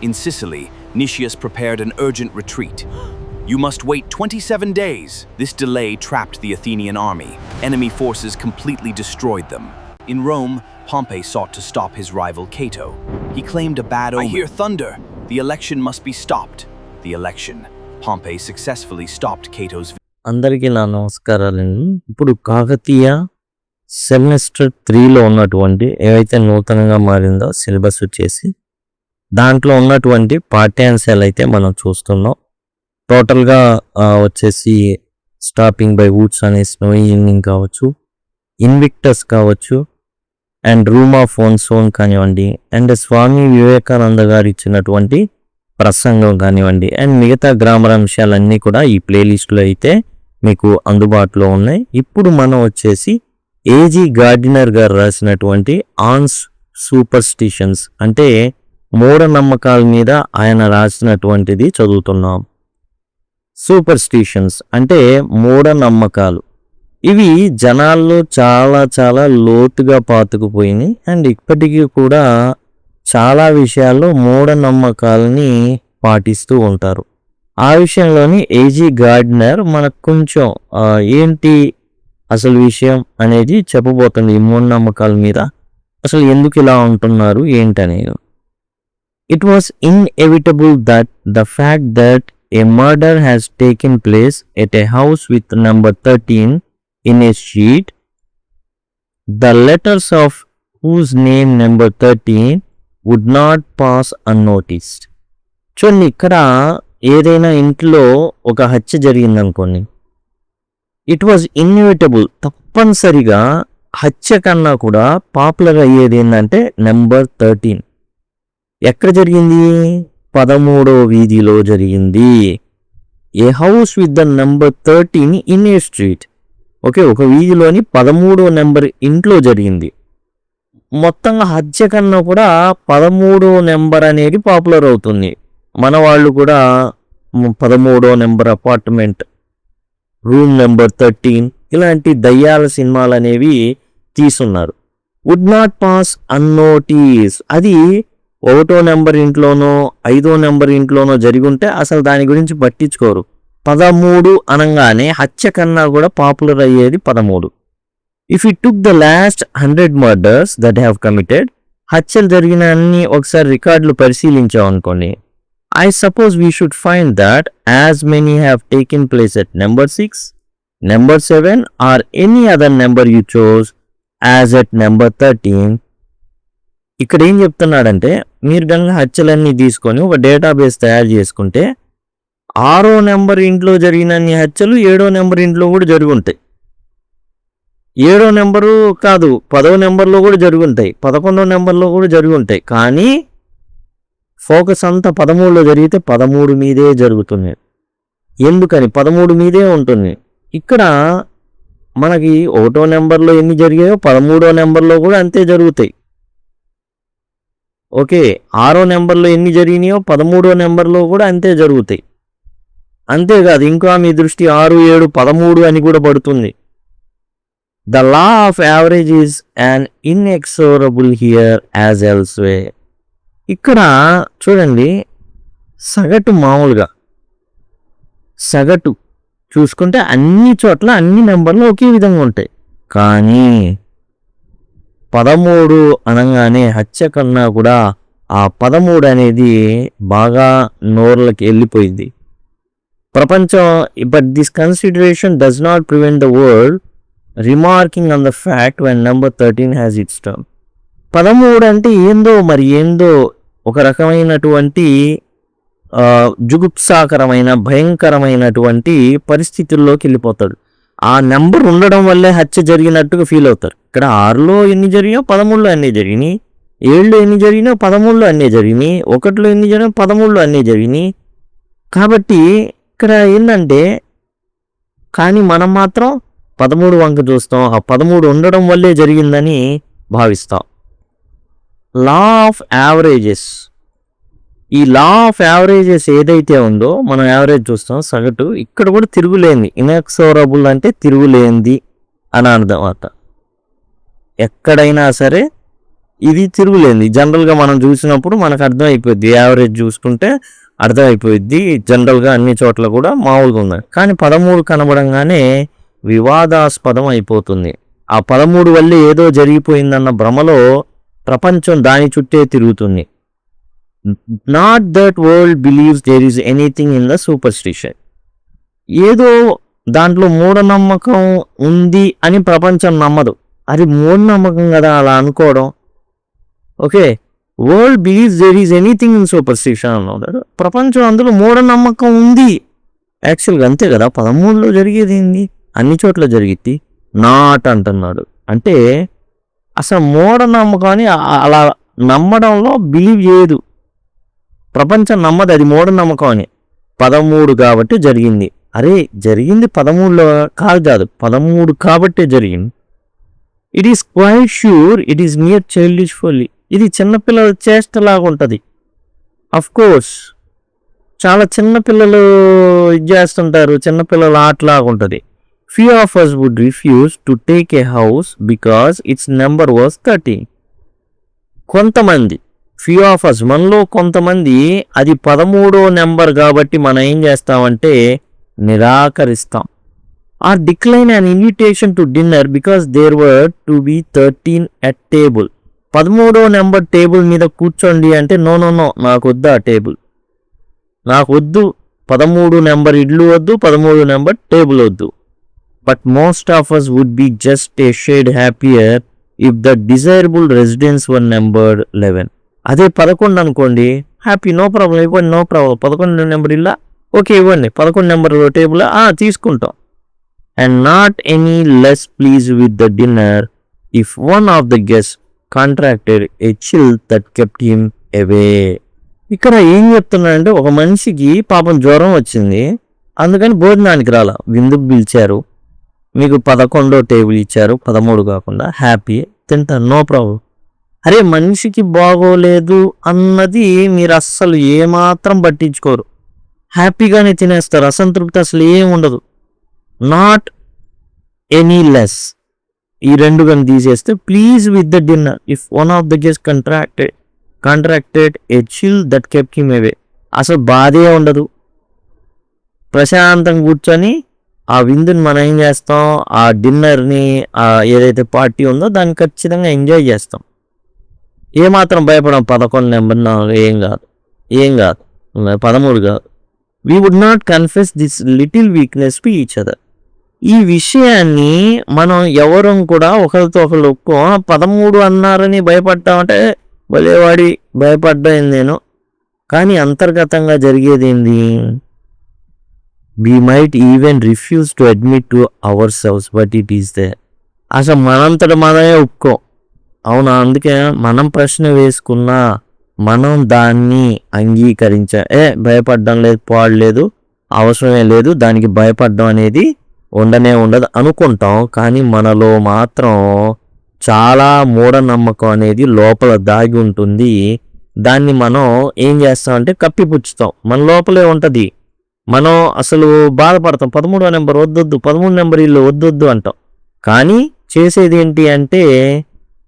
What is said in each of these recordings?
In Sicily, Nicias prepared an urgent retreat. You must wait 27 days. This delay trapped the Athenian army. Enemy forces completely destroyed them. In Rome, Pompey sought to stop his rival Cato. He claimed a bad omen. I hear thunder. The election must be stopped. The election. Pompey successfully stopped Cato's. అందరికీ నా నమస్కారాలండి. ఇప్పుడు Kakatiya semester 3లో ఉన్నటువంటి ఏవైతే నూతనంగా మారిందో syllabus వచ్చేసి దాంట్లో ఉన్నటువంటి పాఠ్యాంశాలు అయితే మనం చూస్తున్నాం. టోటల్గా వచ్చేసి స్టాపింగ్ బై వుడ్స్ అనే స్నోయి ఈవినింగ్ కావచ్చు, ఇన్విక్టస్ కావచ్చు, అండ్ రూమ్ ఆఫ్ ఓన్ సోన్ కానివ్వండి, అండ్ స్వామి వివేకానంద గారు ఇచ్చినటువంటి ప్రసంగం కానివ్వండి, అండ్ మిగతా గ్రామర్ అంశాలన్నీ కూడా ఈ ప్లేలిస్ట్లో అయితే మీకు అందుబాటులో ఉన్నాయి. ఇప్పుడు మనం వచ్చేసి ఏజీ గార్డినర్ గారు రాసినటువంటి ఆన్ సూపర్స్టిషన్స్ అంటే మూఢనమ్మకాల మీద ఆయన రాసినటువంటిది చదువుతున్నాం. సూపర్స్టిషన్స్ అంటే మూఢనమ్మకాలు. ఇవి జనాల్లో చాలా చాలా లోతుగా పాతుకుపోయినాయి. అండ్ ఇప్పటికీ కూడా చాలా విషయాల్లో మూఢనమ్మకాలని పాటిస్తూ ఉంటారు. ఆ విషయంలోని ఏజీ గార్డినర్ మనకు కొంచెం ఏంటి అసలు విషయం అనేది చెప్పబోతుంది. ఈ మూఢనమ్మకాల మీద అసలు ఎందుకు ఇలా ఉంటున్నారు ఏంటనేది. It was inevitable that the fact that a murder has taken place at a house with number 13 in a sheet, the letters of whose name number 13 would not pass unnoticed. చూడండి, ఇక్కడ ఏదైనా ఇంట్లో ఒక హత్య జరిగిందనుకోండి, ఇట్ వాజ్ ఇన్ఎవిటబుల్, తప్పనిసరిగా హత్య కన్నా కూడా పాపులర్ అయ్యేది ఏంటంటే నెంబర్ 13. ఎక్కడ జరిగింది? 13వ వీధిలో జరిగింది. A house with the number 13 in a street. Okay, ఒక వీధిలోని 13వ నెంబర్ ఇంట్లో జరిగింది. మొత్తంగా హత్య కన్నా కూడా 13వ నెంబర్ అనేది పాపులర్ అవుతుంది. మన వాళ్ళు కూడా 13వ నెంబర్ అపార్ట్మెంట్, రూమ్ నెంబర్ 13 ఇలాంటి దయ్యాల సినిమాలు అనేవి తీసున్నారు. Would not pass అన్నోటీస్. అది 1వ నెంబర్ ఇంట్లోనో 5వ నెంబర్ ఇంట్లోనో జరిగుంటే అసలు దాని గురించి పట్టించుకోరు. 13 అనగానే హత్య కన్నా కూడా పాపులర్ అయ్యేది 13. If it took the last 100 murders that have committed, హత్యలు జరిగిన అన్ని ఒకసారి రికార్డులు పరిశీలించామనుకోండి, I suppose we should find that as many have taken place at number 6, number 7 or any other number you chose as at number 13. ఇక్కడ ఏం చెప్తున్నాడంటే, మీరు కనుక హత్యలన్నీ తీసుకొని ఒక డేటాబేస్ తయారు చేసుకుంటే 6వ నెంబర్ ఇంట్లో జరిగిన అన్ని హత్యలు 7వ నెంబర్ ఇంట్లో కూడా జరుగుంటాయి. 7వ నెంబరు కాదు, 10వ నెంబర్లో కూడా జరుగుంటాయి, 11వ నెంబర్లో కూడా జరుగుంటాయి. కానీ ఫోకస్ అంతా 13లో జరిగితే 13 మీదే జరుగుతుంది. ఎందుకని? 13 మీదే ఉంటుంది. ఇక్కడ మనకి 1వ నెంబర్లో ఎన్ని జరిగాయో 13వ నెంబర్లో కూడా అంతే జరుగుతాయి. ఓకే, 6వ నెంబర్లో ఎన్ని జరిగినాయో 13వ నెంబర్లో కూడా అంతే జరుగుతాయి. అంతేకాదు, ఇంకా మీ దృష్టి 6, 7, 13 అని కూడా పడుతుంది. The law of average is an inexorable here as elsewhere. ఇక్కడ చూడండి, సగటు మామూలుగా సగటు చూసుకుంటే అన్ని చోట్ల అన్ని నెంబర్లు ఒకే విధంగా ఉంటాయి. కానీ 13 అనగానే హత్య కన్నా కూడా ఆ 13 అనేది బాగా నోర్లకి వెళ్ళిపోయింది ప్రపంచం. But this consideration does not prevent the world remarking on the fact when number 13 has its turn. 13 అంటే ఏందో మరి ఏందో ఒక రకమైనటువంటి జుగుప్సాకరమైన భయంకరమైనటువంటి పరిస్థితుల్లోకి వెళ్ళిపోతాడు. ఆ నెంబర్ ఉండడం వల్లే హత్య జరిగినట్టుగా ఫీల్ అవుతారు. ఇక్కడ 6లో ఎన్ని జరిగినాయో 13లో అన్నీ జరిగినాయి, 7లో ఎన్ని జరిగినాయో 13లో అన్నీ జరిగినాయి, 1లో ఎన్ని జరిగినాయో 13లో అన్నీ జరిగినాయి. కాబట్టి ఇక్కడ ఏంటంటే, కానీ మనం మాత్రం 13 వంక చూస్తాం, ఆ 13 ఉండడం వల్లే జరిగిందని భావిస్తాం. Law of averages. ఈ లా ఆఫ్ యావరేజెస్ ఏదైతే ఉందో, మనం యావరేజ్ చూస్తాం సగటు, ఇక్కడ కూడా తిరుగులేంది. ఇన్ఎక్సోరబుల్ అంటే తిరుగులేంది అని అర్థం. ఎక్కడైనా సరే ఇది తిరుగులేంది. జనరల్గా మనం చూసినప్పుడు మనకు అర్థమైపోద్ది, యావరేజ్ చూసుకుంటే అర్థమైపోయిద్ది. జనరల్గా అన్ని చోట్ల కూడా మామూలుగా ఉన్నాయి. కానీ 13 కనబడంగానే వివాదాస్పదం అయిపోతుంది. ఆ 13 వల్ల ఏదో జరిగిపోయిందన్న భ్రమలో ప్రపంచం దాని చుట్టే తిరుగుతుంది. Not that world believes there is anything in the superstition. ఏదో దాంట్లో మూఢనమ్మకం ఉంది అని ప్రపంచం నమ్మదు. అది మూఢనమ్మకం కదా అలా అనుకోవడం. Okay, world believes there is anything in superstition అన్నాడు. ప్రపంచం అందులో మూఢనమ్మకం ఉంది. యాక్చువల్గా అంతే కదా, 13లో జరిగేది ఏంది, అన్ని చోట్ల జరిగిద్ది. నాట్ అంటున్నాడు అంటే అసలు మూఢనమ్మకాన్ని అలా నమ్మడంలో బిలీవ్ చేయదు. ప్రపంచం నమ్మదు అది మూఢనమ్మకం అని. 13 కాబట్టి జరిగింది. అరే జరిగింది 13లో కాదు, 13 కాబట్టే జరిగింది. It is quite sure it is mere childish folly. ఇది చిన్నపిల్లల చేష్టలాగా ఉంటుంది. అఫ్ కోర్స్ చాలా చిన్నపిల్లలు ఇది చేస్తుంటారు, చిన్నపిల్లల ఆటలాగా ఉంటుంది. Few of us would refuse to take a house because its number was 30. కొంతమంది, few of us, మనలో కొంతమంది అది 13వ నెంబర్ కాబట్టి మనం ఏం చేస్తామంటే నిరాకరిస్తాం. Or decline an invitation to dinner because there were to be 13 at table. 13వ నెంబర్ టేబుల్ మీద కూర్చోండి అంటే నో నాకు వద్దు, ఆ టేబుల్ నాకు వద్దు, 13 నెంబర్ ఇడ్లు వద్దు, 13 నెంబర్ టేబుల్ వద్దు. But most of us would be just a shade happier if the desirable residence were numbered 11. అదే 11 అనుకోండి, హ్యాపీ, నో ప్రాబ్లం, ఇవ్వండి, నో ప్రాబ్లం. 11 నెంబర్ ఇల్లా, ఓకే ఇవ్వండి, 11 నెంబర్ టేబుల్ తీసుకుంటాం. And not any less pleased with the dinner if one of the guests contracted a chill that kept him away. ఇక్కడ ఏం చెప్తున్నాడంటే ఒక మనిషికి పాపం జ్వరం వచ్చింది, అందుకని భోజనానికి రాలా, విందుకు పిలిచారు, మీకు 11వ టేబుల్ ఇచ్చారు, 13 కాకుండా, హ్యాపీ తింటారు, నో ప్రాబ్లం. అరే మనిషికి బాగోలేదు అన్నది మీరు అస్సలు ఏమాత్రం పట్టించుకోరు, హ్యాపీగానే తినేస్తారు, అసంతృప్తి అసలు ఏం ఉండదు. నాట్ ఎనీ లెస్, ఈ రెండు కానీ తీసేస్తే please with the dinner if one of the guest contracted A chill that kept him away. అసలు బాధే ఉండదు, ప్రశాంతంగా కూర్చొని ఆ విందుని మనం ఏం చేస్తాం, ఆ డిన్నర్ని, ఏదైతే పార్టీ ఉందో దాన్ని ఖచ్చితంగా ఎంజాయ్ చేస్తాం. ఏమాత్రం భయపడం, 11 నెంబర్ ఏం కాదు 13 కాదు. We would not confess this little weakness to each other. ఈ విషయాన్ని మనం ఎవరం కూడా ఒకరితో ఒకరు ఒప్పుకో. 13 అన్నారని భయపడ్డామంటే భలేవాడి భయపడ్డాను నేను, కానీ అంతర్గతంగా జరిగేది ఏంది, we might even refuse to admit to ourselves but it is there. అసలు మనంతట మనమే ఒప్పుకో. అవునా, అందుకే మనం ప్రశ్న వేసుకున్నా మనం దాన్ని భయపడడం లేదు, పాడలేదు, అవసరమే లేదు, దానికి భయపడడం అనేది ఉండదు అనుకుంటాం. కానీ మనలో మాత్రం చాలా మూఢనమ్మకం అనేది లోపల దాగి ఉంటుంది. దాన్ని మనం ఏం చేస్తామంటే కప్పిపుచ్చుతాం, మన లోపలే ఉంటుంది. మనం అసలు బాధపడతాం, 13వ నెంబర్ వద్దొద్దు, 13 నెంబర్ ఇల్లు వద్దొద్దు అంటాం. కానీ చేసేది ఏంటి అంటే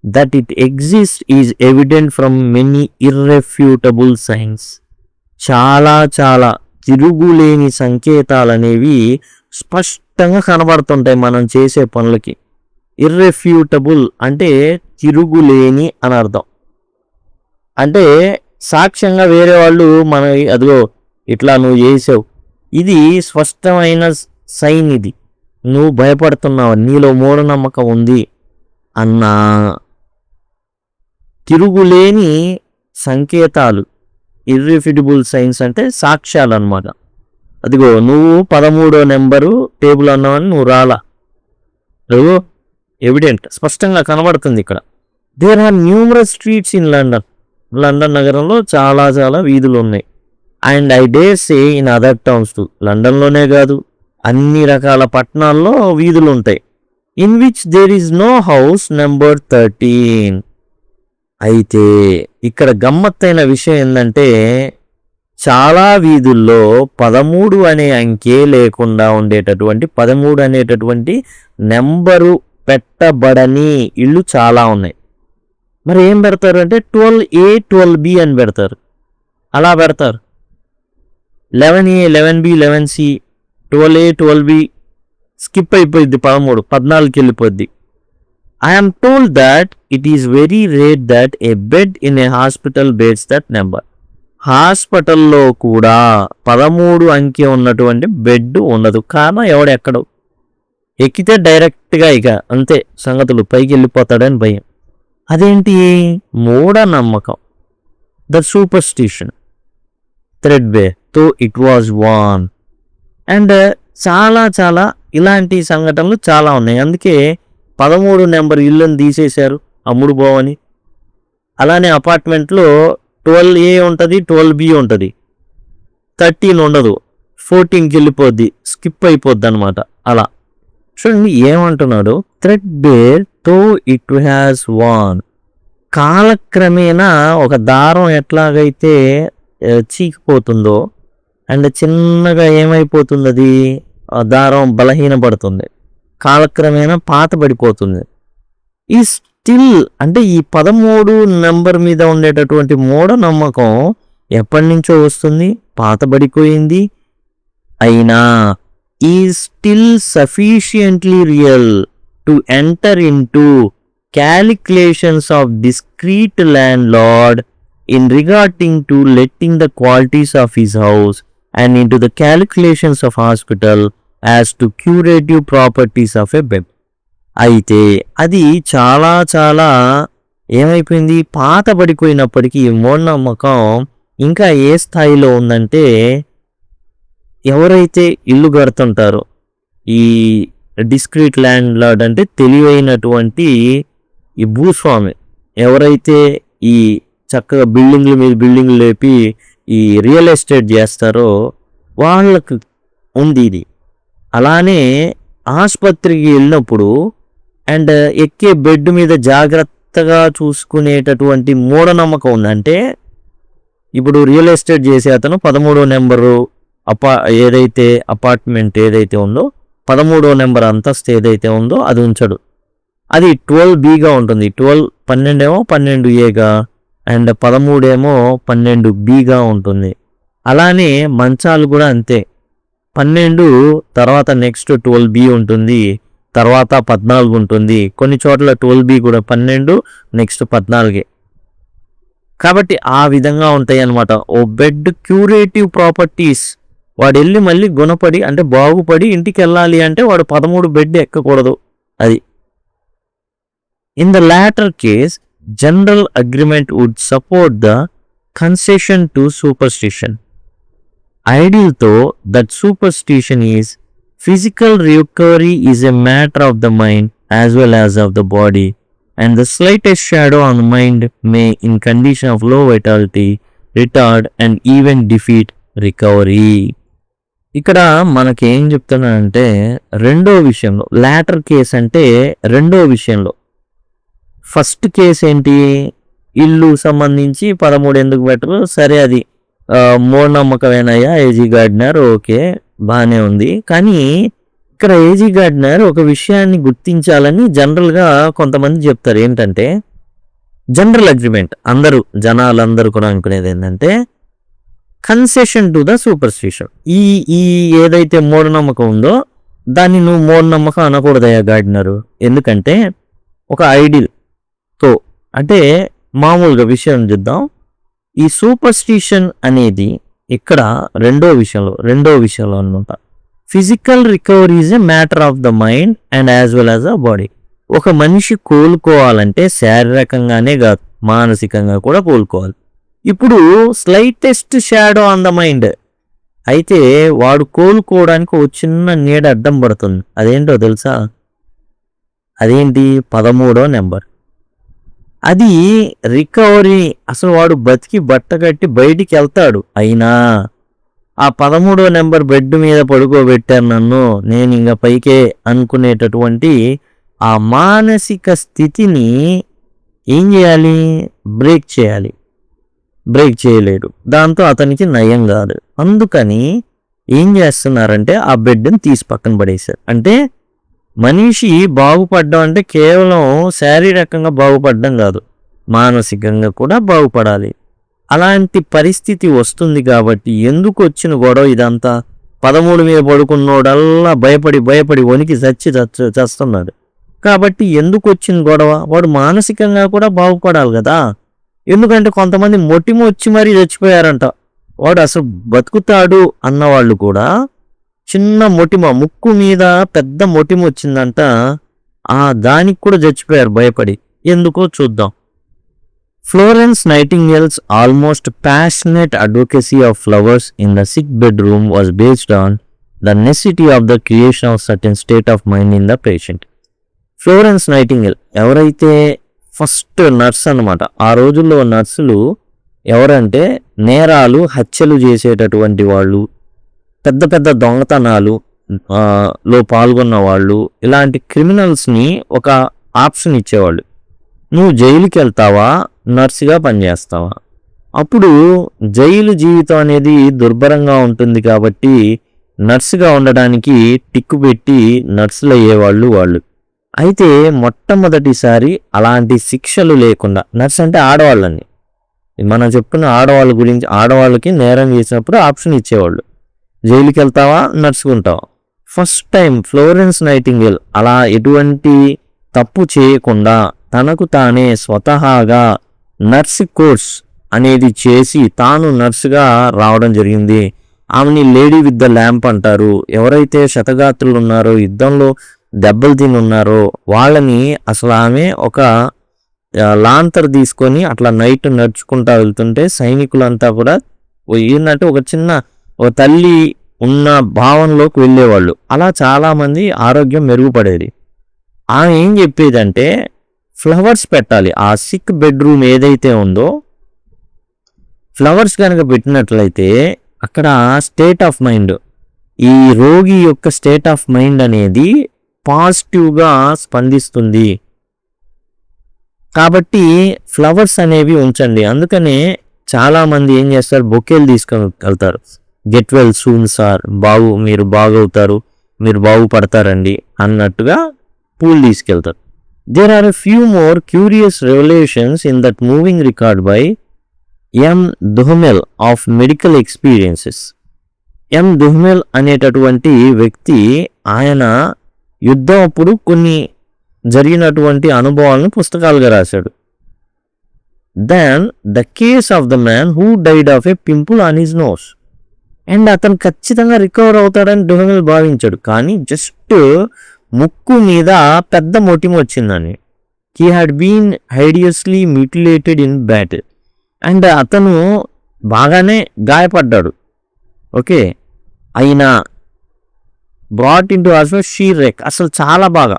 that it exist is evident from many irrefutable signs. చాలా తిరుగులేని సంకేతాలు అనేవి స్పష్టంగా కనబడుతుంటాయి మనం చేసే పనులకి. ఇర్రెఫ్యూటబుల్ అంటే తిరుగులేని అని అర్థం. అంటే సాక్ష్యంగా వేరే వాళ్ళు మన అదిగో ఇట్లా నువ్వు చేసావు, ఇది స్పష్టమైన సైన్, ఇది నువ్వు భయపడుతున్నావు, నీలో మూఢనమ్మకం ఉంది అన్న తిరుగులేని సంకేతాలు. ఇర్రిఫ్యూటబుల్ సైన్స్ అంటే సాక్ష్యాలు అన్నమాట. అదిగో నువ్వు 13వ నెంబరు టేబుల్ అన్నావని నువ్వు రాలా, నువ్వు ఎవిడెంట్, స్పష్టంగా కనబడుతుంది ఇక్కడ. There are numerous streets in London నగరంలో చాలా వీధులు ఉన్నాయి. And I dare say in other towns too, లండన్లోనే కాదు అన్ని రకాల పట్టణాల్లో వీధులు ఉంటాయి. In which there is no house number 13. అయితే ఇక్కడ గమ్మత్తైన విషయం ఏంటంటే చాలా వీధుల్లో 13 అనే అంకె లేకుండా ఉండేటటువంటి 13 అనేటటువంటి నెంబరు పెట్టబడని ఇళ్ళు చాలా ఉన్నాయి. మరి ఏం పెడతారు అంటే 12A 12B అని పెడతారు. అలా పెడతారు. 11A 11B 11C 12A 12B skip అయిపోయింది 13 14కి వెళ్ళిపోద్ది. I am told that it is very rare that a bed in a hospital bears that number. హాస్పిటల్లో కూడా 13 అంకె ఉన్నటువంటి బెడ్ ఉండదు. కారణం ఎవడెక్కడో ఎక్కితే డైరెక్ట్గా ఇక అంతే సంగతులు, పైకి వెళ్ళిపోతాడని భయం. అదేంటి? మూఢనమ్మకం. ద సూపర్స్టిషన్ థ్రెడ్బేర్ తో ఇట్ వాజ్ వాన్. అండ్ చాలా చాలా ఇలాంటి సంఘటనలు చాలా ఉన్నాయి. అందుకే 13 నెంబర్ ఇల్లుని తీసేశారు అమ్ముడు పోవని. అలానే అపార్ట్మెంట్లో 12A ఉంటుంది, 12B ఉంటుంది, 13 ఉండదు, 14కి వెళ్ళిపోద్ది, స్కిప్ అయిపోద్ది అనమాట. అలా చూడండి ఏమంటున్నాడు, థ్రెడ్బేర్ తో ఇట్ హ్యాస్ వాన్. కాలక్రమేణా ఒక దారం ఎట్లాగైతే చీకిపోతుందో అండ్ చిన్నగా ఏమైపోతుంది, అది దారం బలహీనపడుతుంది, కాలక్రమేణా పాతబడిపోతుంది. ఈ స్టిల్ అంటే ఈ 13 నెంబర్ మీద ఉండేటటువంటి మూఢనమ్మకం ఎప్పటి నుంచో వస్తుంది, పాతబడిపోయింది, అయినా ఈ still sufficiently real to enter into calculations of discreet landlord in regarding to letting the qualities of his house and into the calculations of hospital as to curative properties of a bed. అయితే అది చాలా చాలా ఏమైపోయింది, పాతబడిపోయినప్పటికీ ఈ మూఢనమ్మకం ఇంకా ఏ స్థాయిలో ఉందంటే, ఎవరైతే ఇల్లు కడుతుంటారో ఈ డిస్క్రీట్ ల్యాండ్ లార్డ్ అంటే తెలివైనటువంటి ఈ భూస్వామి ఎవరైతే ఈ చక్కగా బిల్డింగ్ల మీద బిల్డింగ్లు లేపి ఈ రియల్ ఎస్టేట్ చేస్తారో వాళ్ళకు ఉంది ఇది. అలానే ఆసుపత్రికి వెళ్ళినప్పుడు అండ్ ఎక్కే బెడ్ మీద జాగ్రత్తగా చూసుకునేటటువంటి మూఢనమ్మకం ఉందంటే, ఇప్పుడు రియల్ ఎస్టేట్ చేసే అతను 13వ నెంబరు ఏదైతే అపార్ట్మెంట్ ఏదైతే ఉందో 13వ నెంబర్ అంతస్తు ఏదైతే ఉందో అది ఉంచడు, అది 12Bగా ఉంటుంది. 12 ఏమో 12Aగా అండ్ 13 ఏమో 12Bగా ఉంటుంది. అలానే మంచాలు కూడా అంతే, 12 తర్వాత నెక్స్ట్ 12B ఉంటుంది, తర్వాత 14 ఉంటుంది, కొన్ని చోట్ల 12B కూడా 12 నెక్స్ట్ 14. కాబట్టి ఆ విధంగా ఉంటాయి అన్నమాట. ఓ బెడ్ క్యూరేటివ్ ప్రాపర్టీస్, వాడు వెళ్ళి మళ్ళీ గుణపడి అంటే బాగుపడి ఇంటికి వెళ్ళాలి అంటే వాడు 13 బెడ్ ఎక్కకూడదు. అది in the latter case general agreement would support the concession to superstition. Ideal though that superstition is physical recovery is a matter of the mind as well as of the body, and the slightest shadow on the mind may in condition of low vitality retard and even defeat recovery. ఇక్కడ మనకేం చెప్తున్నానంటే రెండో విషయంలో, later case అంటే రెండో విషయంలో, first case ఏంటి, ఇల్లు సంబంధించి 13 ఎందుకు పెట్టరు, సరే అది మూఢనమ్మకమేనయ్యా ఏజీ గార్డినర్, ఓకే బాగానే ఉంది. కానీ ఇక్కడ ఏజీ గార్డినర్ ఒక విషయాన్ని గుర్తించాలని జనరల్గా కొంతమంది చెప్తారు. ఏంటంటే జనరల్ అగ్రిమెంట్, అందరూ జనాలందరూ కూడా అనుకునేది ఏంటంటే కన్సెషన్ టు ద సూపర్స్టిషన్. ఈ ఏదైతే మూఢనమ్మకం ఉందో దాన్ని నువ్వు మూఢనమ్మకం అనకూడదయ్యా గార్డినరు. ఎందుకంటే ఒక ఐడియల్తో అంటే మామూలుగా విషయం చూద్దాం. ఈ సూపర్స్టిషన్ అనేది ఇక్కడ రెండో విషయంలో అనమాట. Physical recovery is a matter of the mind and as well as a body. ఒక మనిషి కోలుకోవాలంటే శారీరకంగానే కాదు మానసికంగా కూడా కోలుకోవాలి. ఇప్పుడు slightest shadow on the mind అయితే వాడు కోలుకోవడానికి ఒక చిన్న నీడ అడ్డం పడుతుంది. అదేంటో తెలుసా? అదేంటి? 13వ నెంబర్. అది రికవరీ. అసలు వాడు బతికి బట్టగట్టి బయటికి వెళ్తాడు, అయినా ఆ 13వ నెంబర్ బెడ్ మీద పడుకోబెట్టారు నన్ను, నేను ఇంకా పైకే అనుకునేటటువంటి ఆ మానసిక స్థితిని ఏం చేయాలి? బ్రేక్ చేయాలి. బ్రేక్ చేయలేడు, దాంతో అతనికి నయం కాదు. అందుకని ఏం చేస్తున్నారంటే ఆ బెడ్ని తీసి పక్కన పడేశారు. అంటే మనిషి బాగుపడ్డం అంటే కేవలం శారీరకంగా బాగుపడడం కాదు, మానసికంగా కూడా బాగుపడాలి. అలాంటి పరిస్థితి వస్తుంది కాబట్టి ఎందుకు వచ్చిన గొడవ ఇదంతా? 13 మీద పడుకున్నోడల్లా భయపడి వణికి చస్తున్నాడు. కాబట్టి ఎందుకు వచ్చిన గొడవ? వాడు మానసికంగా కూడా బాగుపడాలి కదా. ఎందుకంటే కొంతమంది మొటిమొచ్చి మరీ చచ్చిపోయారంట. వాడు అసలు బతుకుతాడు అన్నవాళ్ళు కూడా చిన్న మొటిమ, ముక్కు మీద పెద్ద మొటిమ వచ్చిందంట, దానికి కూడా చచ్చిపోయారు భయపడి. ఎందుకో చూద్దాం. Florence Nightingale's almost passionate advocacy of flowers in the sick bedroom was based on the necessity of the creation of certain state of mind in the patient. Florence nightingale ఎవరైతే ఫస్ట్ నర్స్ అన్నమాట. ఆ రోజుల్లో నర్సులు ఎవరంటే నేరాలు, హత్యలు చేసేటటువంటి వాళ్ళు, పెద్ద పెద్ద దొంగతనాలు లో పాల్గొన్న వాళ్ళు, ఇలాంటి క్రిమినల్స్ని ఒక ఆప్షన్ ఇచ్చేవాళ్ళు. నువ్వు జైలుకి వెళ్తావా, నర్సుగా పనిచేస్తావా? అప్పుడు జైలు జీవితం అనేది దుర్భరంగా ఉంటుంది కాబట్టి నర్సుగా ఉండడానికి టిక్కు పెట్టి నర్సులు అయ్యేవాళ్ళు వాళ్ళు. అయితే మొట్టమొదటిసారి అలాంటి శిక్షలు లేకుండా, నర్స్ అంటే ఆడవాళ్ళని మనం చెప్పుకున్న ఆడవాళ్ళ గురించి, ఆడవాళ్ళకి నేరం చేసినప్పుడు ఆప్షన్ ఇచ్చేవాళ్ళు, జైలుకి వెళ్తావా, నర్సుకుంటావా. ఫస్ట్ టైం ఫ్లోరెన్స్ నైటింగేల్ అలా ఎటువంటి తప్పు చేయకుండా తనకు తానే స్వతహాగా నర్స్ కోర్స్ అనేది చేసి తాను నర్సుగా రావడం జరిగింది. ఆమెని లేడీ విత్ ద ల్యాంప్ అంటారు. ఎవరైతే శతగాత్రులు ఉన్నారో, యుద్ధంలో దెబ్బలు తిని ఉన్నారో వాళ్ళని అసలు ఆమె ఒక లాంతర్ తీసుకొని అట్లా నైట్ నడుచుకుంటా వెళ్తుంటే సైనికులంతా కూడా ఏంటంటే ఒక తల్లి ఉన్న భావనలోకి వెళ్ళేవాళ్ళు. అలా చాలామంది ఆరోగ్యం మెరుగుపడేది. ఆమె ఏం చెప్పేదంటే ఫ్లవర్స్ పెట్టాలి. ఆ సిక్ బెడ్రూమ్ ఏదైతే ఉందో ఫ్లవర్స్ కనుక పెట్టినట్లయితే అక్కడ స్టేట్ ఆఫ్ మైండ్, ఈ రోగి యొక్క స్టేట్ ఆఫ్ మైండ్ అనేది పాజిటివ్గా స్పందిస్తుంది. కాబట్టి ఫ్లవర్స్ అనేవి ఉంచండి. అందుకనే చాలామంది ఏం చేస్తారు, బొకేలు తీసుకొని వెళ్తారు. గెట్ వెల్ సూన్ సార్, మీరు బాగవుతారు, మీరు బాగుపడతారండి అన్నట్టుగా పూలు తీసుకెళ్తారు. There are a few more curious revolutions in that moving record by M Duhamel of medical experiences. M Duhamel అనేటటువంటి వ్యక్తి ఆయన యుద్ధం అప్పుడు కొన్ని జరిగినటువంటి అనుభవాలను పుస్తకాలుగా రాశాడు. Then the case of the man who died of a pimple on his nose. And అతను ఖచ్చితంగా రికవర్ అవుతాడని దుహమెల్ భావించాడు. కానీ జస్ట్ ముక్కు మీద పెద్ద మొటిమ వచ్చిందని. He had been hideously mutilated in battle. And అతను బాగానే గాయపడ్డాడు. ఓకే, అయినా brought in to hospital sheer wreck, అసలు చాలా బాగా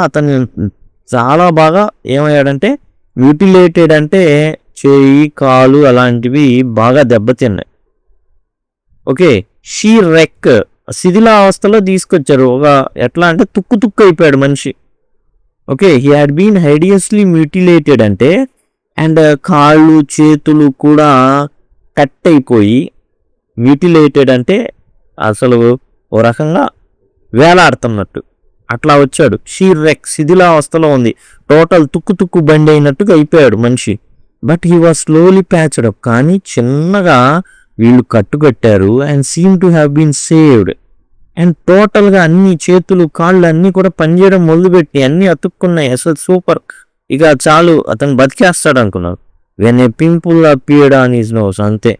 అతను చాలా బాగా ఏమయ్యాడంటే మ్యూటిలేటెడ్, అంటే చేయి, కాలు అలాంటివి బాగా దెబ్బతిన్నాయి. ఓకే, షీర్ రెక్ శిథిలావస్థలో తీసుకొచ్చారు. ఎట్లా అంటే తుక్కు అయిపోయాడు మనిషి. Okay, he had been hideously మ్యూటిలేటెడ్ అంటే అండ్ కాళ్ళు చేతులు కూడా కట్ అయిపోయి, మ్యూటిలేటెడ్ అంటే అసలు ఓ రకంగా వేలాడుతున్నట్టు అట్లా వచ్చాడు. షీర్ రెక్ శిథిలావస్థలో ఉంది, టోటల్ తుక్కు బండి అయినట్టుగా అయిపోయాడు మనిషి. But he was slowly patched up. కానీ చిన్నగా వీళ్ళు కట్టుకట్టారు and seem to have been saved. And టోటల్గా అన్ని చేతులు కాళ్ళు అన్నీ కూడా పనిచేయడం మొదలుపెట్టి అన్నీ అతుక్కున్నాయి. అసలు సూపర్, ఇక చాలు అతను బతికేస్తాడు అనుకున్నారు. When a pimple appeared on his nose, అంతే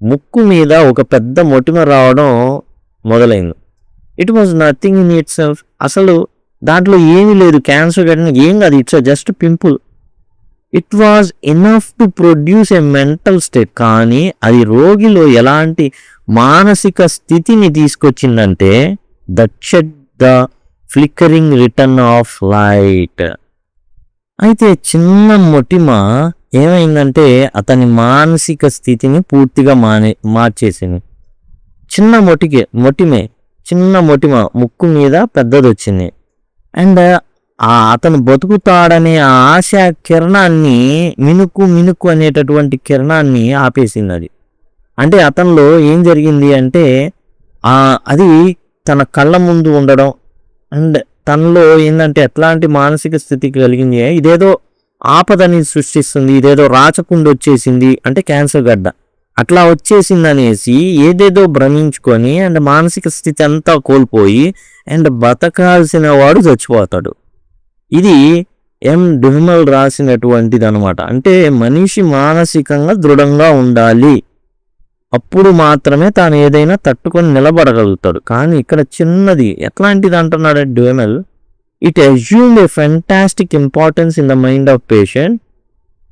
ముక్కు మీద ఒక పెద్ద మొటిమ రావడం మొదలైంది. It was nothing in itself, అసలు దాంట్లో ఏమీ లేదు, క్యాన్సర్ కట్టిన ఏం కాదు, it's just pimple. It was enough to produce a mental state. కానీ అది రోగిలో ఎలాంటి మానసిక స్థితిని తీసుకొచ్చిందంటే that shed the flickering return of light. అయితే చిన్న మొటిమ ఏమైందంటే అతని మానసిక స్థితిని పూర్తిగా మార్చేసింది. చిన్న మొటిమ ముక్కు మీద పెద్దది వచ్చింది. అండ్ అతను బతుకుతాడనే ఆశ కిరణాన్ని, మినుకు అనేటటువంటి కిరణాన్ని ఆపేసింది అది. అంటే అతనిలో ఏం జరిగింది అంటే అది తన కళ్ళ ముందు ఉండడం అండ్ తనలో ఏంటంటే ఎట్లాంటి మానసిక స్థితి కలిగింది, ఇదేదో ఆపదని సృష్టిస్తుంది, ఇదేదో రాచకుండా వచ్చేసింది అంటే క్యాన్సర్ గడ్డ అట్లా వచ్చేసింది అనేసి ఏదేదో భ్రమించుకొని అండ్ మానసిక స్థితి అంతా కోల్పోయి అండ్ బతకాల్సిన వాడు చచ్చిపోతాడు. ఇది డ్యూమెల్ రాసినటువంటిది అనమాట. అంటే మనిషి మానసికంగా దృఢంగా ఉండాలి, అప్పుడు మాత్రమే తాను ఏదైనా తట్టుకొని నిలబడగలుగుతాడు. కానీ ఇక్కడ చిన్నది ఎట్లాంటిది అంటున్నాడు Duhamel, it assumed a fantastic importance in the mind of patient.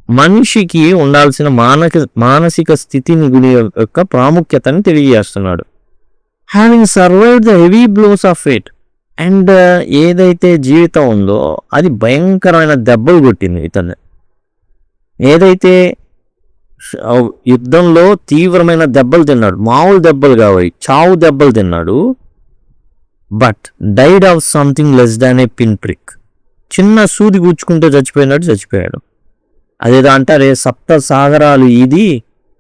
మనిషికి ఉండాల్సిన మానసిక స్థితిని గురి యొక్క ప్రాముఖ్యతని తెలియజేస్తున్నాడు. Having survived the heavy blows of it, and ఏదైతే జీవితం ఉందో అది భయంకరమైన దెబ్బలు కొట్టింది ఇతన్ని. ఏదైతే యుద్ధంలో తీవ్రమైన దెబ్బలు తిన్నాడు, మామూలు దెబ్బలు కావాలి, చావు దెబ్బలు తిన్నాడు. But died of something less than A pin prick, చిన్న సూది కూర్చుకుంటే చచ్చిపోయాడు. అదేదో అంటారే సప్త సాగరాలు ఇది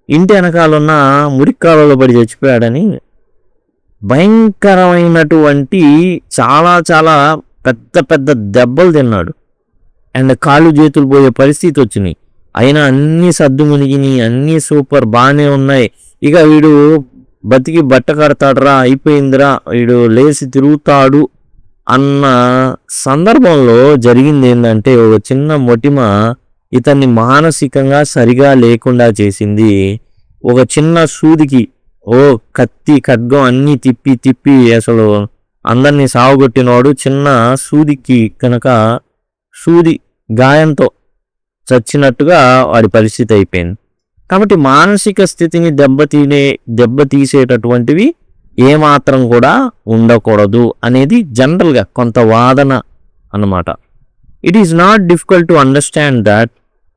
ఇంటి వెనకాలన్న మురిక్కాలలో పడి చచ్చిపోయాడని. భయంకరమైనటువంటి చాలా చాలా పెద్ద పెద్ద దెబ్బలు తిన్నాడు అండ్ కాళ్ళు చేతులు పోయే పరిస్థితి వచ్చినాయి. అయినా అన్నీ సర్దు మునిగినాయి, అన్నీ సూపర్ బాగానే ఉన్నాయి. ఇక వీడు బతికి బట్ట కడతాడురా, అయిపోయిందిరా, వీడు లేచి తిరుగుతాడు అన్న సందర్భంలో జరిగింది ఏంటంటే ఒక చిన్న మొటిమ ఇతన్ని మానసికంగా సరిగా లేకుండా చేసింది. ఒక చిన్న సూదికి కత్తి ఖడ్గం అన్నీ తిప్పి అసలు అందరినీ సావగొట్టినవాడు చిన్న సూదికి కనుక సూది గాయంతో చచ్చినట్టుగా వాడి పరిస్థితి అయిపోయింది. కాబట్టి మానసిక స్థితిని దెబ్బతీసేటటువంటివి ఏమాత్రం కూడా ఉండకూడదు అనేది జనరల్గా కొంత వాదన అన్నమాట. It is not difficult to understand that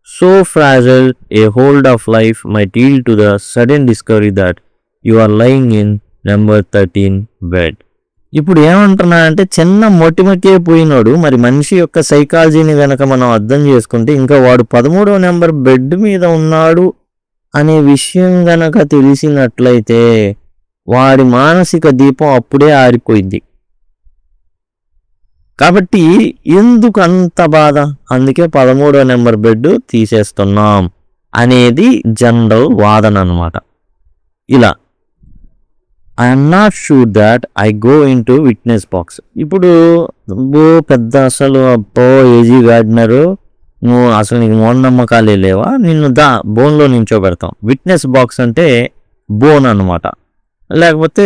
so fragile a hold of life might yield to the sudden discovery that you are lying in number 13 bed. ఇప్పుడు ఏమంటున్నాడంటే చిన్న మొటిమకే పోయినాడు. మరి మనిషి యొక్క సైకాలజీని కనుక మనం అర్థం చేసుకుంటే ఇంకా వాడు 13వ నెంబర్ బెడ్ మీద ఉన్నాడు అనే విషయం గనక తెలిసినట్లయితే వాడి మానసిక దీపం అప్పుడే ఆరిపోయింది. కాబట్టి ఎందుకు అంత బాధ, అందుకే 13వ నెంబర్ బెడ్ తీసేస్తున్నాం అనేది జనరల్ వాదన అనమాట. ఇలా I'm not sure that I go in to witness box. ఇప్పుడు పెద్ద అసలు ఏజీ గార్డినరు, నువ్వు అసలు నీకు మూఢనమ్మకాలే లేవా, నిన్ను బోన్లో నించోబెడతాం. విట్నెస్ బాక్స్ అంటే బోన్ అనమాట. లేకపోతే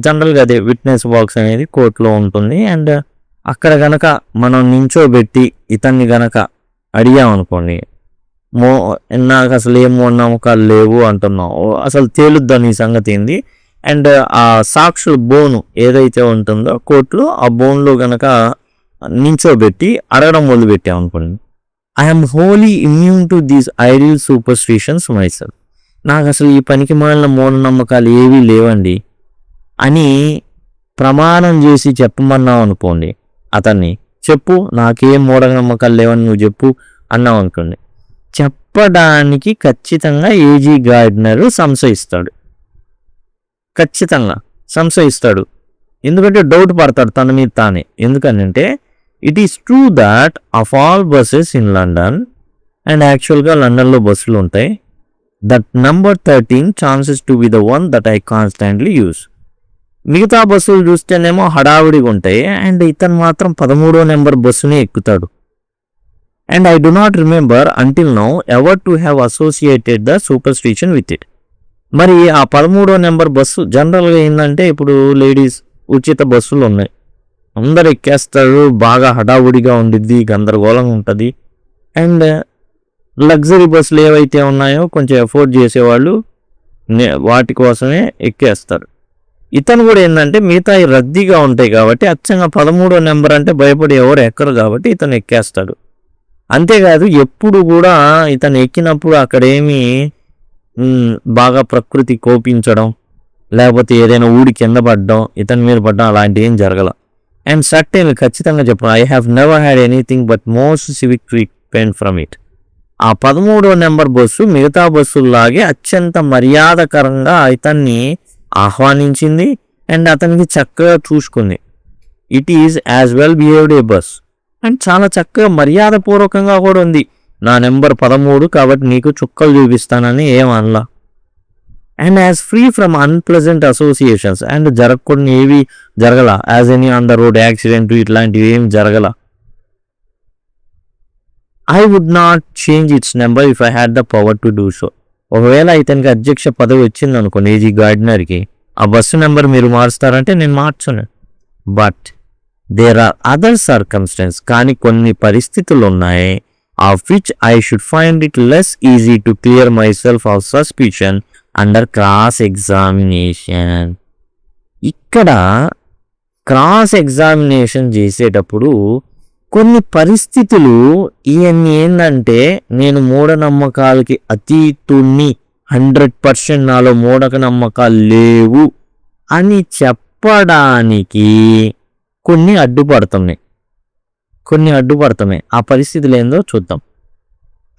జనరల్గా అదే విట్నెస్ బాక్స్ అనేది కోర్టులో ఉంటుంది. అండ్ అక్కడ గనక మనం నించోబెట్టి ఇతన్ని గనక అడిగామనుకోండి, నాకు అసలు ఏం మూఢనమ్మకాలు లేవు అంటున్నావు, అసలు తేలుద్దని ఈ సంగతి ఏంది. అండ్ ఆ సాక్షుల బోను ఏదైతే ఉంటుందో కోర్టులో ఆ బోన్లో గనక నించోబెట్టి అడగడం మొదలుపెట్టామనుకోండి, I'm wholly immune to these ideal superstitions myself. నాకు అసలు ఈ పనికి మాలిన మూఢనమ్మకాలు ఏవీ లేవండి అని ప్రమాణం చేసి చెప్పమన్నావు అనుకోండి, అతన్ని చెప్పు నాకేం మూఢనమ్మకాలు లేవని నువ్వు చెప్పు అన్నావు అనుకోండి, చెప్పడానికి ఖచ్చితంగా ఏజీ గార్డినర్ సంశయిస్తాడు. ఖచ్చితంగా సంశయిస్తాడు. ఎందుకంటే డౌట్ పడతాడు తన మీద తానే. ఎందుకనంటే it is true that of all buses in London, and యాక్చువల్గా లండన్లో బస్సులు ఉంటాయి, that number 13 chances to be the one that I constantly use. మిగతా బస్సులు చూస్తేనేమో హడావుడిగా ఉంటాయి, అండ్ ఇతను మాత్రం 13వ నెంబర్ బస్సునే ఎక్కుతాడు. And I do not remember until now ever to have associated the superstition with it. మరి ఆ 13వ నెంబర్ బస్సు జనరల్గా ఏంటంటే ఇప్పుడు లేడీస్ ఉచిత బస్సులు ఉన్నాయి, అందరు ఎక్కేస్తారు, బాగా హడావుడిగా ఉండిద్ది, గందరగోళంగా ఉంటుంది. అండ్ లగ్జరీ బస్సులు ఏవైతే ఉన్నాయో కొంచెం ఎఫోర్డ్ చేసేవాళ్ళు వాటి కోసమే ఎక్కేస్తారు. ఇతను కూడా ఏంటంటే మిగతా రద్దీగా ఉంటాయి కాబట్టి అచ్చంగా 13వ నెంబర్ అంటే భయపడి ఎవరు ఎక్కరు కాబట్టి ఇతను ఎక్కేస్తాడు. అంతేకాదు ఎప్పుడు కూడా ఇతను ఎక్కినప్పుడు అక్కడేమి బాగా ప్రకృతి కోపించడం లేకపోతే ఏదైనా ఊడి కింద పడడం ఇతని మీద పడడం అలాంటి ఏం జరగల. అండ్ సర్టెన్ ఖచ్చితంగా చెప్పను, I have never had anything but most civic pain from it. ఆ 13వ నెంబర్ బస్సు మిగతా బస్సుల్లాగే అత్యంత మర్యాదకరంగా ఇతన్ని ఆహ్వానించింది అండ్ అతనికి చక్కగా చూసుకుంది. It is as well behaved A bus and చాలా చక్కగా మర్యాదపూర్వకంగా కూడా ఉంది. నా నెంబర్ 13 కాబట్టి నీకు చుక్కలు చూపిస్తానని ఏమనలా. And as free from unpleasant associations, and జరగకుండా ఏవి జరగల. As any on the road accident ఇట్లాంటివి ఏం జరగల. I would not change its number if I had the power to do so. ఒకవేళ ఇతనికి అధ్యక్ష పదవి వచ్చింది అనుకోండి ఏజీ గార్డినర్కి, ఆ బస్సు నెంబర్ మీరు మారుస్తారంటే నేను మార్చను. But there are other circumstances, కానీ కొన్ని పరిస్థితులు ఉన్నాయి of which I should find it less easy to clear myself of suspicion under cross examination. ఇక్కడ క్రాస్ ఎగ్జామినేషన్ చేసేటప్పుడు కొన్ని పరిస్థితులు ఇవన్నీ ఏంటంటే, నేను మూఢనమ్మకాలకి అతీతుణ్ణి, 100% నాలో మూఢనమ్మకాలు లేవు అని చెప్పడానికి కొన్ని అడ్డుపడుతున్నాయి. ఆ పరిస్థితులు ఏందో చూద్దాం.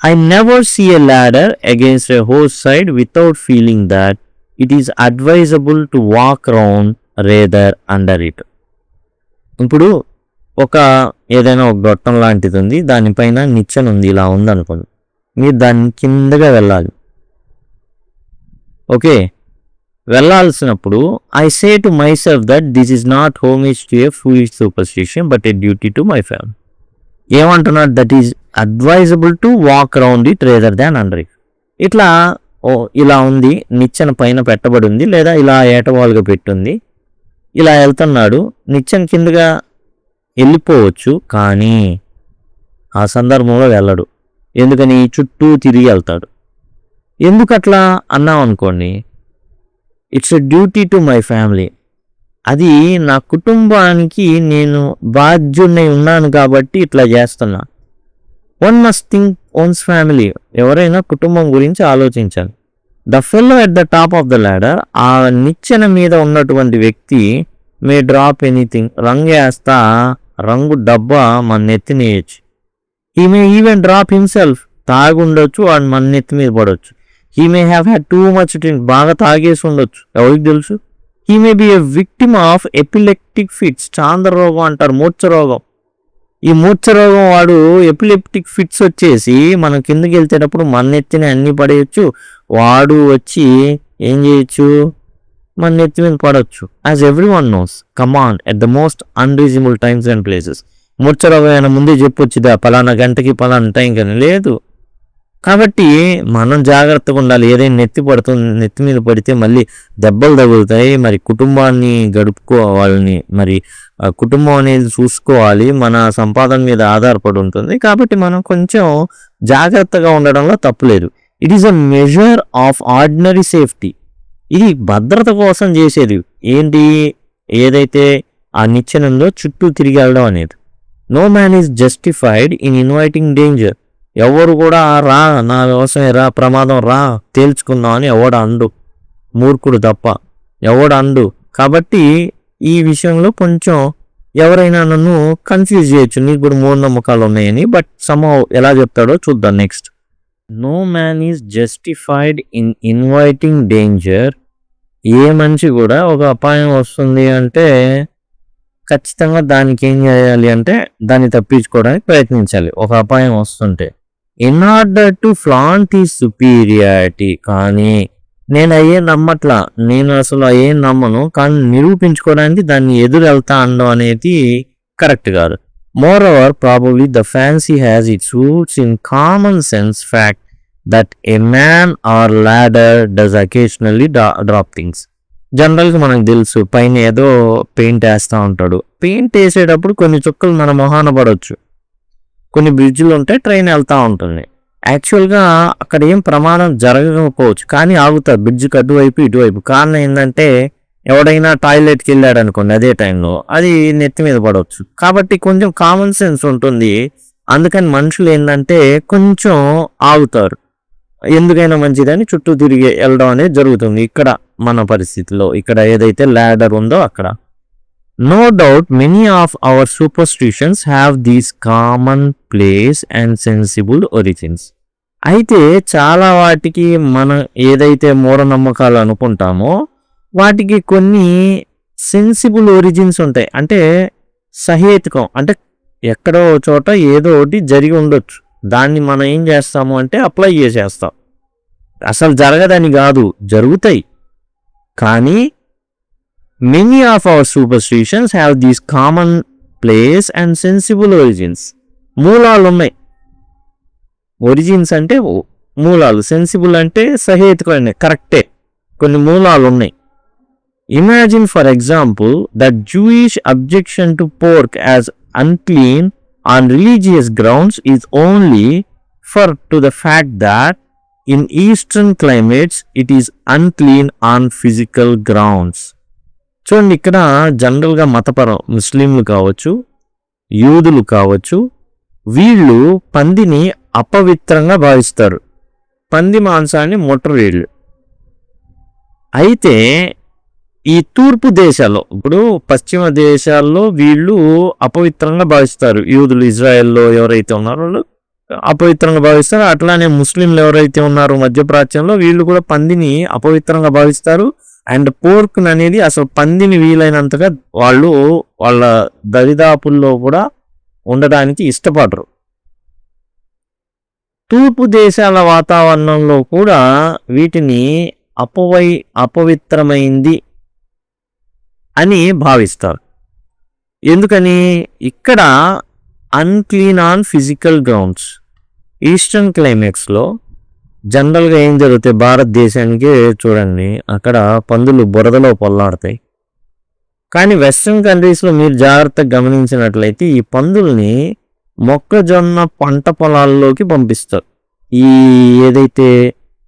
I never see a ladder against a horse side without feeling that it is advisable to walk around rather under it. ఇప్పుడు ఏదైనా ఒక గొట్టం లాంటిది ఉంది, దానిపైన నిచ్చెన ఉంది, ఇలా ఉంది అనుకోండి, మీరు దాని కిందగా వెళ్ళాలి. ఓకే, వెళ్ళాల్సినప్పుడు I say to myself that this is not homage to a foolish superstition but a duty to my family. ఏమంటున్నారు? That is advisable to walk around it rather than under it. ఇట్లా ఇలా ఉంది, నిచ్చెన పైన పెట్టబడి ఉంది, లేదా ఇలా ఏటవాలుగా పెట్టుంది, ఇలా వెళ్తున్నాడు, నిచ్చెన కిందగా వెళ్ళిపోవచ్చు, కానీ ఆ సందర్భంలో వెళ్ళడు. ఎందుకని? చుట్టూ తిరిగి వెళ్తాడు. ఎందుకు అట్లా అన్నాం అనుకోండి, it's a duty to my family, అది నా కుటుంబానికి నేను బాధ్యున్నై ఉన్నాను కాబట్టి ఇట్లా చేస్తున్నా. One must think one's family, ఎవరైనా కుటుంబం గురించి ఆలోచించాలి. The fellow at the top of the ladder, ఆ నిచ్చెన మీద ఉన్నటువంటి వ్యక్తి మే డ్రాప్ ఎనీథింగ్, రంగు వేస్తా రంగు డబ్బా మన నెత్తినేయచ్చు. He may even drop himself, తాగుండొచ్చు, వాడు మన నెత్తి మీద పడవచ్చు. He may have had too much drink, బాగా తాగేసి ఉండొచ్చు, ఎవరికి తెలుసు. He may be a victim of epileptic fits, చాంద్ర రోగం అంటారు, మూర్ఛ రోగం. ఈ మూర్ఛ రోగం వాడు ఎపిలెప్టిక్ ఫిట్స్ వచ్చేసి మనం కిందకి వెళ్తేటప్పుడు మన ఎత్తిని అన్ని పడేయచ్చు, వాడు వచ్చి ఏం చేయొచ్చు, మన నెత్తి మీద పడవచ్చు. As every one knows command at the most unreasonable times and places. మూర్ఛ రోగం అయినా ముందే చెప్పొచ్చుదా, పలానా గంటకి పలానా టైం కానీ లేదు. కాబట్టి మనం జాగ్రత్తగా ఉండాలి. ఏదైనా నెత్తి మీద పడితే మళ్ళీ దెబ్బలు తగులుతాయి. మరి కుటుంబాన్ని గడుపుకోవాలని, మరి కుటుంబం అనేది చూసుకోవాలి, మన సంపాదన మీద ఆధారపడి ఉంటుంది. కాబట్టి మనం కొంచెం జాగ్రత్తగా ఉండడంలో తప్పులేదు. It is a measure of ordinary safety. ఇది భద్రత కోసం చేసేది. ఏంటి? ఏదైతే ఆ నిచ్చెన ఉందో చుట్టూ తిరిగి వెళ్ళడం అనేది. No man is justified in inviting danger. ఎవరు కూడా రా, నా వ్యవసాయం రా, ప్రమాదం రా, తేల్చుకుందాం అని ఎవడు అండు, మూర్ఖుడు తప్ప ఎవడు అండు. కాబట్టి ఈ విషయంలో కొంచెం ఎవరైనా నన్ను కన్ఫ్యూజ్ చేయొచ్చు, నీకు కూడా మూఢనమ్మకాలు ఉన్నాయని. బట్ సమ్హౌ ఎలా చెప్తాడో చూద్దాం next. No man is justified in inviting danger. ఏ మనిషి కూడా ఒక అపాయం వస్తుంది అంటే ఖచ్చితంగా దానికి ఏం చేయాలి అంటే దాన్ని తప్పించుకోవడానికి ప్రయత్నించాలి. ఒక అపాయం వస్తుంటే ఇన్ ఆర్డర్ టు ఫ్లాంట్ ఈ సుపీరియారిటీ. కానీ నేను నమ్మట్లా, నేను అసలు నమ్మను, కానీ నిరూపించుకోవడానికి దాన్ని ఎదురు వెళ్తా అనడం అనేది కరెక్ట్ కాదు. Moreover probably the fancy has its roots in common sense fact that a man or ladder does occasionally drop things. జనరల్గా మనకు తెలుసు, పైన ఏదో పెయింట్ వేస్తూ ఉంటాడు, పెయింట్ వేసేటప్పుడు కొన్ని చుక్కలు మన మొహాన పడవచ్చు. కొన్ని బ్రిడ్జ్లు ఉంటాయి, ట్రైన్ వెళ్తూ ఉంటుంది. యాక్చువల్గా అక్కడ ఏం ప్రమాదం జరగకపోవచ్చు, కానీ ఆగుతారు బ్రిడ్జ్కి అటువైపు ఇటువైపు. కారణం ఏంటంటే ఎవడైనా టాయిలెట్కి వెళ్ళాడు అనుకోండి, అదే టైంలో అది నెత్తి మీద పడవచ్చు. కాబట్టి కొంచెం కామన్ సెన్స్ ఉంటుంది. అందుకని మనుషులు ఏంటంటే కొంచెం ఆగుతారు, ఎందుకైనా మంచిదని చుట్టూ తిరిగి వెళ్ళడం అనేది జరుగుతుంది. ఇక్కడ మన పరిస్థితిలో ఇక్కడ ఏదైతే ల్యాడర్ ఉందో అక్కడ. No doubt many of our superstitions have these common place and sensible origins. అయితే చాలా వాటికి మనం ఏదైతే మూఢనమ్మకాలు అనుకుంటామో వాటికి కొన్ని సెన్సిబుల్ ఒరిజిన్స్ ఉంటాయి. అంటే సహేతుకం, అంటే ఎక్కడో ఓ చోట ఏదో ఒకటి జరిగి ఉండొచ్చు. దాన్ని మనం ఏం చేస్తాము అంటే అప్లై చేసేస్తాం. అసలు జరగదని కాదు, జరుగుతాయి. కానీ many of our superstitions have these common place and sensible origins. మూలాలు ఉన్నాయి. ఒరిజిన్స్ అంటే మూలాలు, సెన్సిబుల్ అంటే సహేతుకమైన, కరెక్టే. కొన్ని మూలాలు ఉన్నాయి. Imagine for example that Jewish objection to pork as unclean on religious grounds is only to the fact that in eastern climates it is unclean on physical grounds. చూడండి, ఇక్కడ జనరల్గా మతపరం ముస్లింలు కావచ్చు, యూదులు కావచ్చు, వీళ్ళు పందిని అపవిత్రంగా భావిస్తారు. పంది మాంసాన్ని ముట్టరు వీళ్ళు. అయితే ఈ తూర్పు దేశాల్లో, ఇప్పుడు పశ్చిమ దేశాల్లో వీళ్ళు అపవిత్రంగా భావిస్తారు. యూదులు, ఇజ్రాయెల్లో ఎవరైతే ఉన్నారో వాళ్ళు అపవిత్రంగా భావిస్తారు. అట్లానే ముస్లింలు ఎవరైతే ఉన్నారో మధ్యప్రాచ్యంలో వీళ్ళు కూడా పందిని అపవిత్రంగా భావిస్తారు. అండ్ పోర్క్ అనేది అసలు పందిని వీలైనంతగా వాళ్ళు వాళ్ళ దరిదాపుల్లో కూడా ఉండడానికి ఇష్టపడరు. తూర్పు దేశాల వాతావరణంలో కూడా వీటిని అపవిత్రమైంది అని భావిస్తారు. ఎందుకని? ఇక్కడ unclean on physical grounds. Eastern క్లైమేట్స్లో జనరల్గా ఏం జరుగుతాయి, భారతదేశానికి చూడండి, అక్కడ పందులు బురదలో పొల్లాడతాయి. కానీ వెస్ట్రన్ కంట్రీస్లో మీరు జాగ్రత్తగా గమనించినట్లయితే ఈ పందుల్ని మొక్కజొన్న పంట పొలాల్లోకి పంపిస్తారు. ఈ ఏదైతే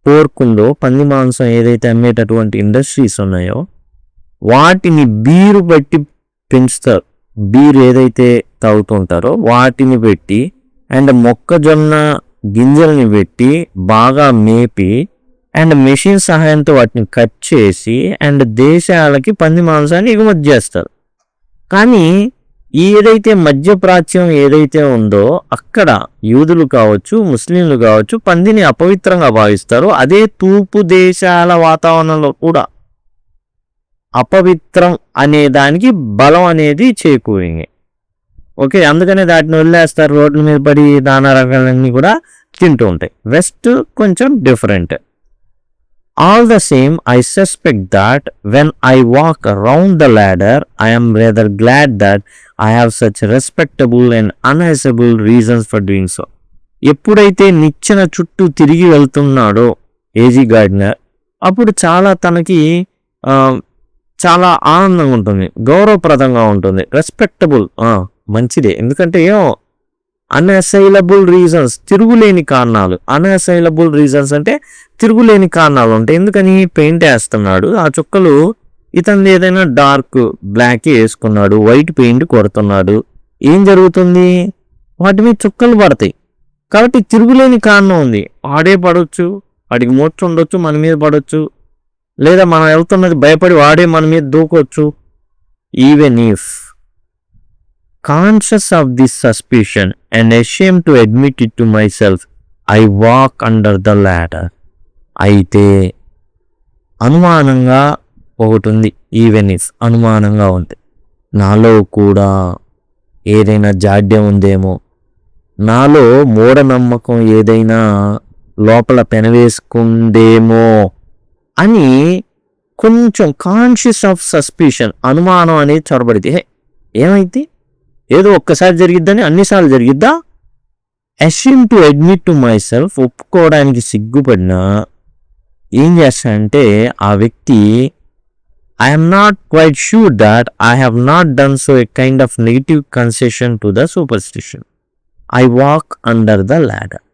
పోర్క్ ఉందో, పంది మాంసం ఏదైతే అమ్మేటటువంటి ఇండస్ట్రీస్ ఉన్నాయో వాటిని బీరు బట్టి పెంచుతారు. బీరు ఏదైతే తాగుతుంటారో వాటిని పెట్టి అండ్ మొక్కజొన్న గింజల్ని పెట్టి బాగా మేపి అండ్ మెషిన్ సహాయంతో వాటిని కట్ చేసి అండ్ దేశాలకి పంది మాంసాన్ని ఎగుమతి చేస్తారు. కానీ ఏదైతే మధ్యప్రాచ్యం ఏదైతే ఉందో అక్కడ యూదులు కావచ్చు, ముస్లింలు కావచ్చు పందిని అపవిత్రంగా భావిస్తారు. అదే తూర్పు దేశాల వాతావరణంలో కూడా అపవిత్రం అనే దానికి బలం అనేది చేకూరింది. ఓకే, అందుకనే దాటిని వదిలేస్తారు, రోడ్ల మీద పడి నానా రకాలన్నీ కూడా తింటూ ఉంటాయి. వెస్ట్ కొంచెం different. All the same, I suspect that when I walk around the ladder, I am rather glad that I have such respectable and unanswerable reasons for doing so. ఎప్పుడైతే నిచ్చెన చుట్టూ తిరిగి వెళ్తున్నాడో ఏజీ గార్డినర్, అప్పుడు తనకి చాలా ఆనందంగా ఉంటుంది, గౌరవప్రదంగా ఉంటుంది. రెస్పెక్టబుల్, మంచిదే. ఎందుకంటే అన్అసైలబుల్ రీజన్స్, తిరుగులేని కారణాలు. అన్అసైలబుల్ రీజన్స్ అంటే తిరుగులేని కారణాలు ఉంటాయి. ఎందుకని? పెయింట్ వేస్తున్నాడు, ఆ చుక్కలు ఇతను ఏదైనా డార్క్ బ్లాక్ వేసుకున్నాడు, వైట్ పెయింట్ కొడుతున్నాడు, ఏం జరుగుతుంది? వాటి మీద చుక్కలు పడతాయి. కాబట్టి తిరుగులేని కారణం ఉంది. వాడే పడవచ్చు, వాడికి మోక్ష ఉండొచ్చు, మన మీద పడవచ్చు, లేదా మనం వెళ్తున్నది భయపడి వాడే మన మీద దూకొచ్చు. Even if conscious of this suspicion and ashamed to admit it to myself, I walk under the ladder. అయితే అనుమానంగా ఒకటి ఉంది, ఈవెన్ ఇఫ్ అనుమానంగా ఉంది, నాలో కూడా ఏదైనా జాడ్యం ఉందేమో, నాలో మూఢనమ్మకం ఏదైనా లోపల పెనవేసుకుందేమో అని కొంచెం కాన్షియస్ ఆఫ్ సస్పిషన్, అనుమానం అనేది చొరబడితే ఏమైతే ఏదో ఒక్కసారి జరిగిద్దని అన్నిసార్లు జరిగిద్దా? Assume to admit to myself, ఒప్పుకోవడానికి సిగ్గుపడినా ఏం చేస్తానంటే ఆ వ్యక్తి I'm not quite sure that I have not done so a kind of negative concession to the superstition. I walk under the ladder.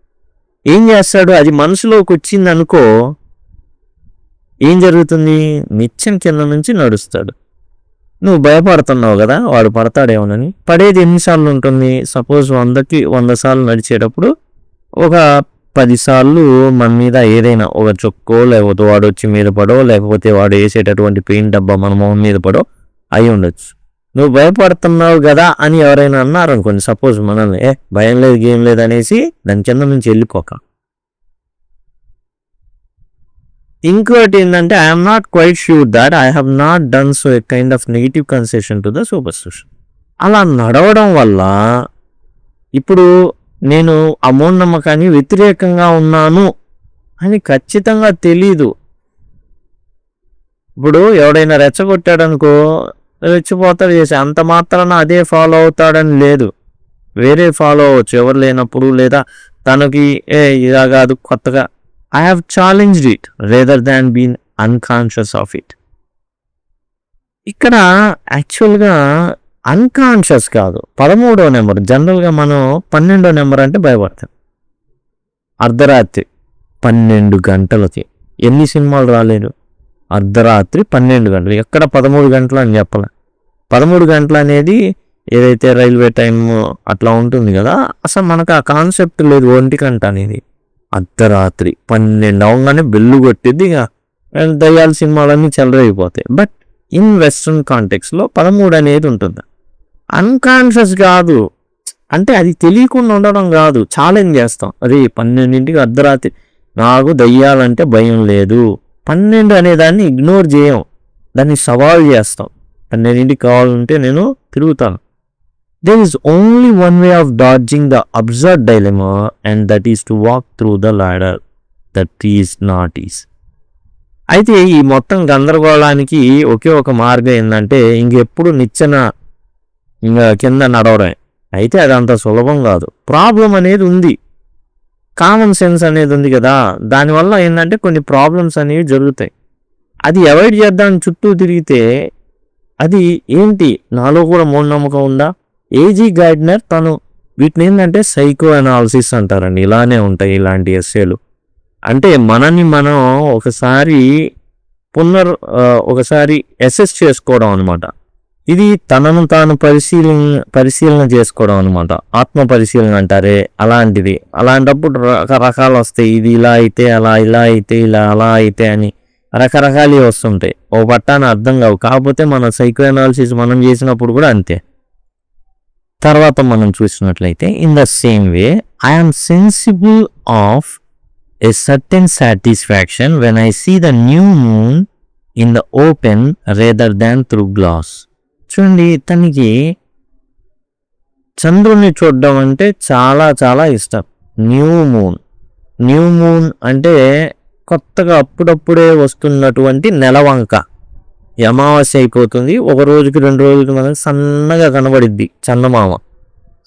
ఏం చేస్తాడు? అది మనసులోకి వచ్చింది అనుకో, ఏం జరుగుతుంది? నిచ్చెన కింద నుంచి నడుస్తాడు. నువ్వు భయపడుతున్నావు కదా వాడు పడతాడేమోనని. పడేది ఎన్నిసార్లు ఉంటుంది? సపోజ్ 100కి 100 సార్లు నడిచేటప్పుడు ఒక 10 సార్లు మన మీద ఏదైనా ఒక చొక్కో, లేకపోతే వాడు వచ్చి మీద పడో, లేకపోతే వాడు వేసేటటువంటి పెయింట్ డబ్బా మన మొహం మీద పడో అయి ఉండొచ్చు. నువ్వు భయపడుతున్నావు కదా అని ఎవరైనా అన్నారు అనుకోండి, సపోజ్ మనల్ని భయం లేదు గేమ్ లేదు అనేసి దాని కింద నుంచి వెళ్ళిపోక. ఇంకోటి ఏంటంటే I'm not quite sure that I have not done so a kind of negative concession to the superstition. అలా నడవడం వల్ల ఇప్పుడు నేను ఆ మూఢనమ్మకాన్ని వ్యతిరేకంగా ఉన్నాను అని ఖచ్చితంగా తెలీదు. ఇప్పుడు ఎవడైనా రెచ్చగొట్టాడనుకో, రెచ్చిపోతాడు చేసి అంత మాత్రాన అదే ఫాలో అవుతాడని లేదు. వేరే ఫాలో అవ్వచ్చు ఎవరు లేనప్పుడు, లేదా తనకి ఇలా కాదు కొత్తగా. I have challenged it rather than been unconscious of it. ఇక్కడ యాక్చువల్గా అన్కాన్షియస్ కాదు, 13వ నెంబర్. జనరల్గా మనం 12వ నెంబర్ అంటే భయపడతాం. అర్ధరాత్రి 12 గంటలకి ఎన్ని సినిమాలు రాలేదు? అర్ధరాత్రి 12 గంటలు, ఎక్కడ 13 గంటలు అని చెప్పాలి. 13 గంటలు అనేది ఏదైతే రైల్వే టైం అట్లా ఉంటుంది కదా, అసలు మనకు ఆ కాన్సెప్ట్ లేదు. 1 గంట అనేది అర్ధరాత్రి 12 అవగానే బెల్లు కొట్టిద్ది, ఇక దయ్యాల సినిమాలన్నీ చెలరైపోతాయి. బట్ ఇన్ వెస్ట్రన్ కాంటెక్స్లో 13 అనేది ఉంటుంది. అన్కాన్షియస్ కాదు అంటే అది తెలియకుండా ఉండడం కాదు, ఛాలెంజ్ చేస్తాం. అరే 12ంటికి అర్ధరాత్రి నాకు దయ్యాలంటే భయం లేదు. 12 అనే దాన్ని ఇగ్నోర్ చేయం, దాన్ని సవాల్ చేస్తాం. 12ంటికి కావాలంటే నేను తిరుగుతాను. There is only one way of dodging the absurd dilemma, and that is to walk through the ladder that is not easy. అయితే ఈ మొత్తం గందరగోళానికి ఒకే ఒక మార్గం ఏంటంటే ఇంకెప్పుడు నిచ్చెన ఇంకా కింద నడవడమే. అయితే అది అంత సులభం కాదు. ప్రాబ్లం అనేది ఉంది, కామన్ సెన్స్ అనేది ఉంది కదా, దానివల్ల ఏంటంటే కొన్ని ప్రాబ్లమ్స్ అనేవి జరుగుతాయి. అది అవాయిడ్ చేద్దామని చుట్టూ తిరిగితే అది ఏంటి, నాలో కూడా మూఢనమ్మకం ఉందా? ఏజీ గార్డ్నర్ తను వీటిని ఏంటంటే సైకో అనాలిసిస్ అంటారండి. ఇలానే ఉంటాయి ఇలాంటి ఎస్సేలు. అంటే మనని మనం ఒకసారి అసెస్ చేసుకోవడం అనమాట. ఇది తనను తాను పరిశీలన చేసుకోవడం అనమాట. ఆత్మ పరిశీలన అంటారే అలాంటిది. అలాంటప్పుడు రకరకాలు వస్తాయి. ఇది ఇలా అయితే అలా, ఇలా అయితే ఇలా, అలా అయితే అని రకరకాలు వస్తుంటాయి. ఓ పట్టాన అర్థం కావు. కాకపోతే మన సైకో అనాలిసిస్ మనం చేసినప్పుడు కూడా అంతే. తర్వాత మనం చూసినట్లయితే in the same way I'm sensible of a certain satisfaction when I see the new moon in the open rather than through glass. చూడండి, తనకి చంద్రుని చూడడం అంటే చాలా చాలా ఇష్టం. న్యూ మూన్ అంటే కొత్తగా అప్పుడప్పుడే వస్తున్నటువంటి నెలవంక. అమావాస్య అయిపోతుంది, 1 రోజుకి 2 రోజులకి మనకి సన్నగా కనబడిద్ది చందమామ.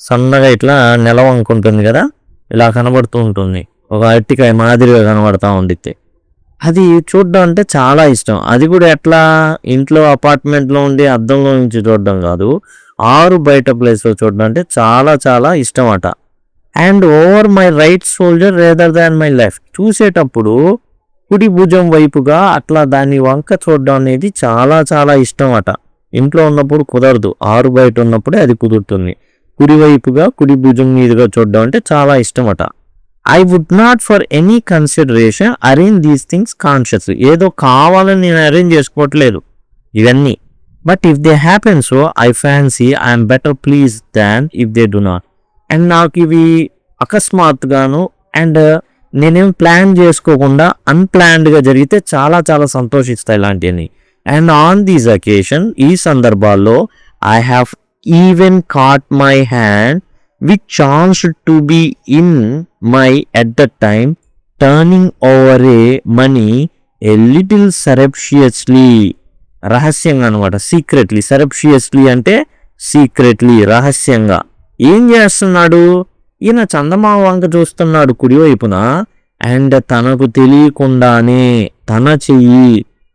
సన్నగా ఇట్లా నెలవంక ఉంటుంది కదా, ఇలా కనబడుతూ ఉంటుంది. ఒక అరటికాయ మాదిరిగా కనబడతా ఉండిద్ది. అది చూడడం అంటే చాలా ఇష్టం. అది కూడా ఎట్లా, ఇంట్లో అపార్ట్మెంట్లో ఉండి అద్దంలో నుంచి చూడడం కాదు, బయట ప్లేస్లో చూడడం అంటే చాలా చాలా ఇష్టం అట. And over my right shoulder rather than my left. చూసేటప్పుడు కుడి భుజం వైపుగా అట్లా దాన్ని వంక చూడడం అనేది చాలా చాలా ఇష్టం అట. ఇంట్లో ఉన్నప్పుడు కుదరదు, బయట ఉన్నప్పుడే అది కుదురుతుంది. కుడివైపుగా కుడి భుజం మీదుగా చూడడం అంటే చాలా ఇష్టం అట. I would not for any consideration arrange these things conscious. ఏదో కావాలని నేను అరేంజ్ చేసుకోవట్లేదు ఇవన్నీ. But if they happen so I fancy I'm better please than if they do not. And నాకు ఇవి అకస్మాత్తుగాను అండ్ నేనేం ప్లాన్ చేసుకోకుండా అన్ప్లాన్డ్గా జరిగితే చాలా చాలా సంతోషిస్తాయి ఇలాంటివన్నీ. అండ్ ఆన్ దీస్ అకేషన్, ఈ సందర్భాల్లో I have even caught my hand which chanced to be in my at the time turning over a money a little surreptitiously. రహస్యంగా అనమాట, సీక్రెట్లీ. సరెప్షియస్లీ అంటే సీక్రెట్లీ, రహస్యంగా. ఏం చేస్తున్నాడు ఈయన? చందమామ వంక చూస్తున్నాడు కుడివైపున. అండ్ తనకు తెలియకుండానే తన చెయ్యి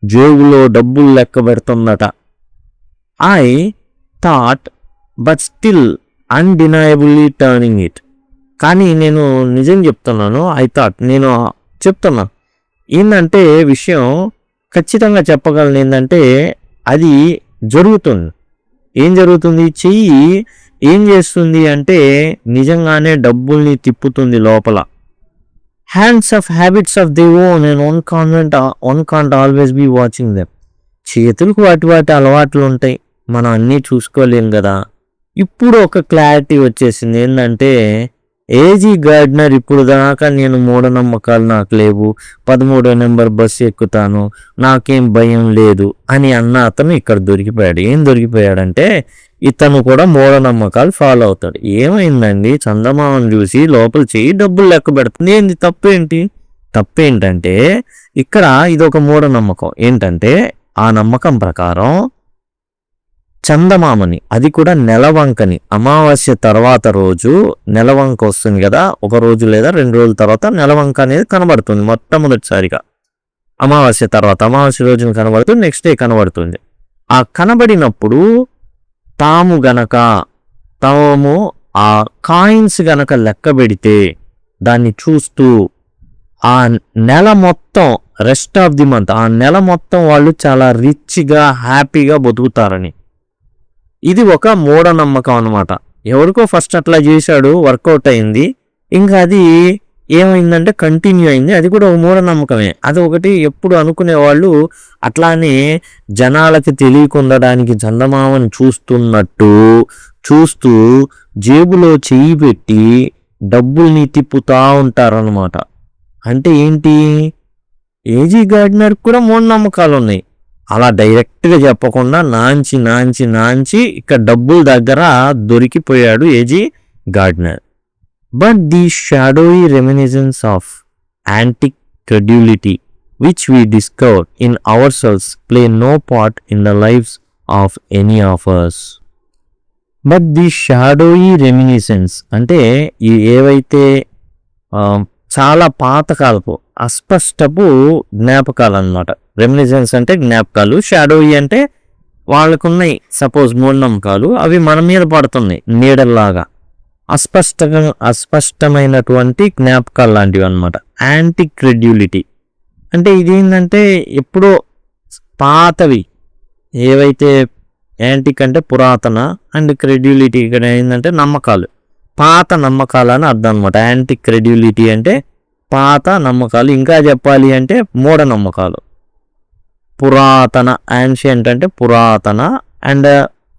జేబులో డబ్బులు లెక్క పెడుతుందట. I thought but still undeniably turning it. కానీ నేను నిజం చెప్తున్నాను, నేను చెప్తున్నా ఏంటంటే విషయం ఖచ్చితంగా చెప్పగలను. ఏంటంటే అది జరుగుతుంది. ఏం జరుగుతుంది? చెయ్యి ఏం చేస్తుంది అంటే నిజంగానే డబ్బుల్ని తిప్పుతుంది లోపల. Hands of habits of they own and one can't always be watching them. చేతులకు వాటి అలవాట్లు ఉంటాయి, మనం అన్నీ చూసుకోలేం కదా. ఇప్పుడు ఒక క్లారిటీ వచ్చేసింది. ఏంటంటే ఏజీ గార్డ్నర్ ఇప్పుడు దాకా నేను మూఢనమ్మకాలు నాకు లేవు, 13వ నెంబర్ బస్సు ఎక్కుతాను, నాకేం భయం లేదు అని అన్న అతను ఇక్కడ దొరికిపోయాడు. ఏం దొరికిపోయాడంటే ఇతను కూడా మూఢనమ్మకాలు ఫాలో అవుతాడు. ఏమైందండి, చందమామను చూసి లోపల చెయ్యి డబ్బులు లెక్క పెడుతుంది, ఏంది తప్పేంటంటే ఇక్కడ ఇది ఒక మూఢనమ్మకం. ఏంటంటే ఆ నమ్మకం ప్రకారం చందమామని, అది కూడా నెలవంకని, అమావాస్య తర్వాత రోజు నెలవంక వస్తుంది కదా, ఒక రోజు లేదా 2 రోజుల తర్వాత నెలవంక అనేది కనబడుతుంది మొట్టమొదటిసారిగా. అమావాస్య తర్వాత, అమావాస్య రోజున కనబడుతుంది, నెక్స్ట్ డే కనబడుతుంది. ఆ కనబడినప్పుడు తాము ఆ కాయిన్స్ గనక లెక్క పెడితే దాన్ని చూస్తూ ఆ నెల మొత్తం, రెస్ట్ ఆఫ్ ది మంత్, ఆ నెల మొత్తం వాళ్ళు చాలా రిచ్గా హ్యాపీగా బతుకుతారని. ఇది ఒక మూఢనమ్మకం అనమాట. ఎవరికో ఫస్ట్ అట్లా చేశాడు, వర్కౌట్ అయింది, ఇంకా అది ఏమైందంటే కంటిన్యూ అయింది. అది కూడా ఒక మూఢనమ్మకమే. అది ఒకటి ఎప్పుడు అనుకునే వాళ్ళు అట్లానే జనాలకి తెలియకుండడానికి చందమామని చూస్తూ జేబులో చెయ్యి పెట్టి డబ్బుల్ని తిప్పుతా ఉంటారనమాట. అంటే ఏంటి, ఏజీ గార్డ్నర్ కూడా మూఢనమ్మకాలు ఉన్నాయి. అలా డైరెక్ట్గా చెప్పకుండా నాంచి ఇక్కడ డబ్బుల దగ్గర దొరికిపోయాడు AG Gardner. But the shadowy reminiscence of antique credulity which we discover in ourselves play no part in the lives of any of us. But the shadowy reminiscence అంటే ఏవైతే చాలా పాతకాలపు అస్పష్టపు జ్ఞాపకాలు అన్నమాట. రెమినిసెన్స్ అంటే జ్ఞాపకాలు, షాడోయి అంటే వాళ్ళకున్నాయి సపోజ్ మూఢనమ్మకాలు, అవి మన మీద పడుతున్నాయి నీడల్లాగా. అస్పష్టమైనటువంటి జ్ఞాపకాలు లాంటివి అనమాట. యాంటీ క్రెడ్యులిటీ అంటే ఇదేంటంటే ఎప్పుడో పాతవి, ఏవైతే యాంటిక్ అంటే పురాతన, అండ్ క్రెడ్యులిటీ ఇక్కడ ఏంటంటే నమ్మకాలు, పాత నమ్మకాలు అని అర్థం అనమాట. యాంటిక్ క్రెడ్యులిటీ అంటే పాత నమ్మకాలు, ఇంకా చెప్పాలి అంటే మూఢనమ్మకాలు. పురాతన, యాన్షియంట్ అంటే పురాతన, అండ్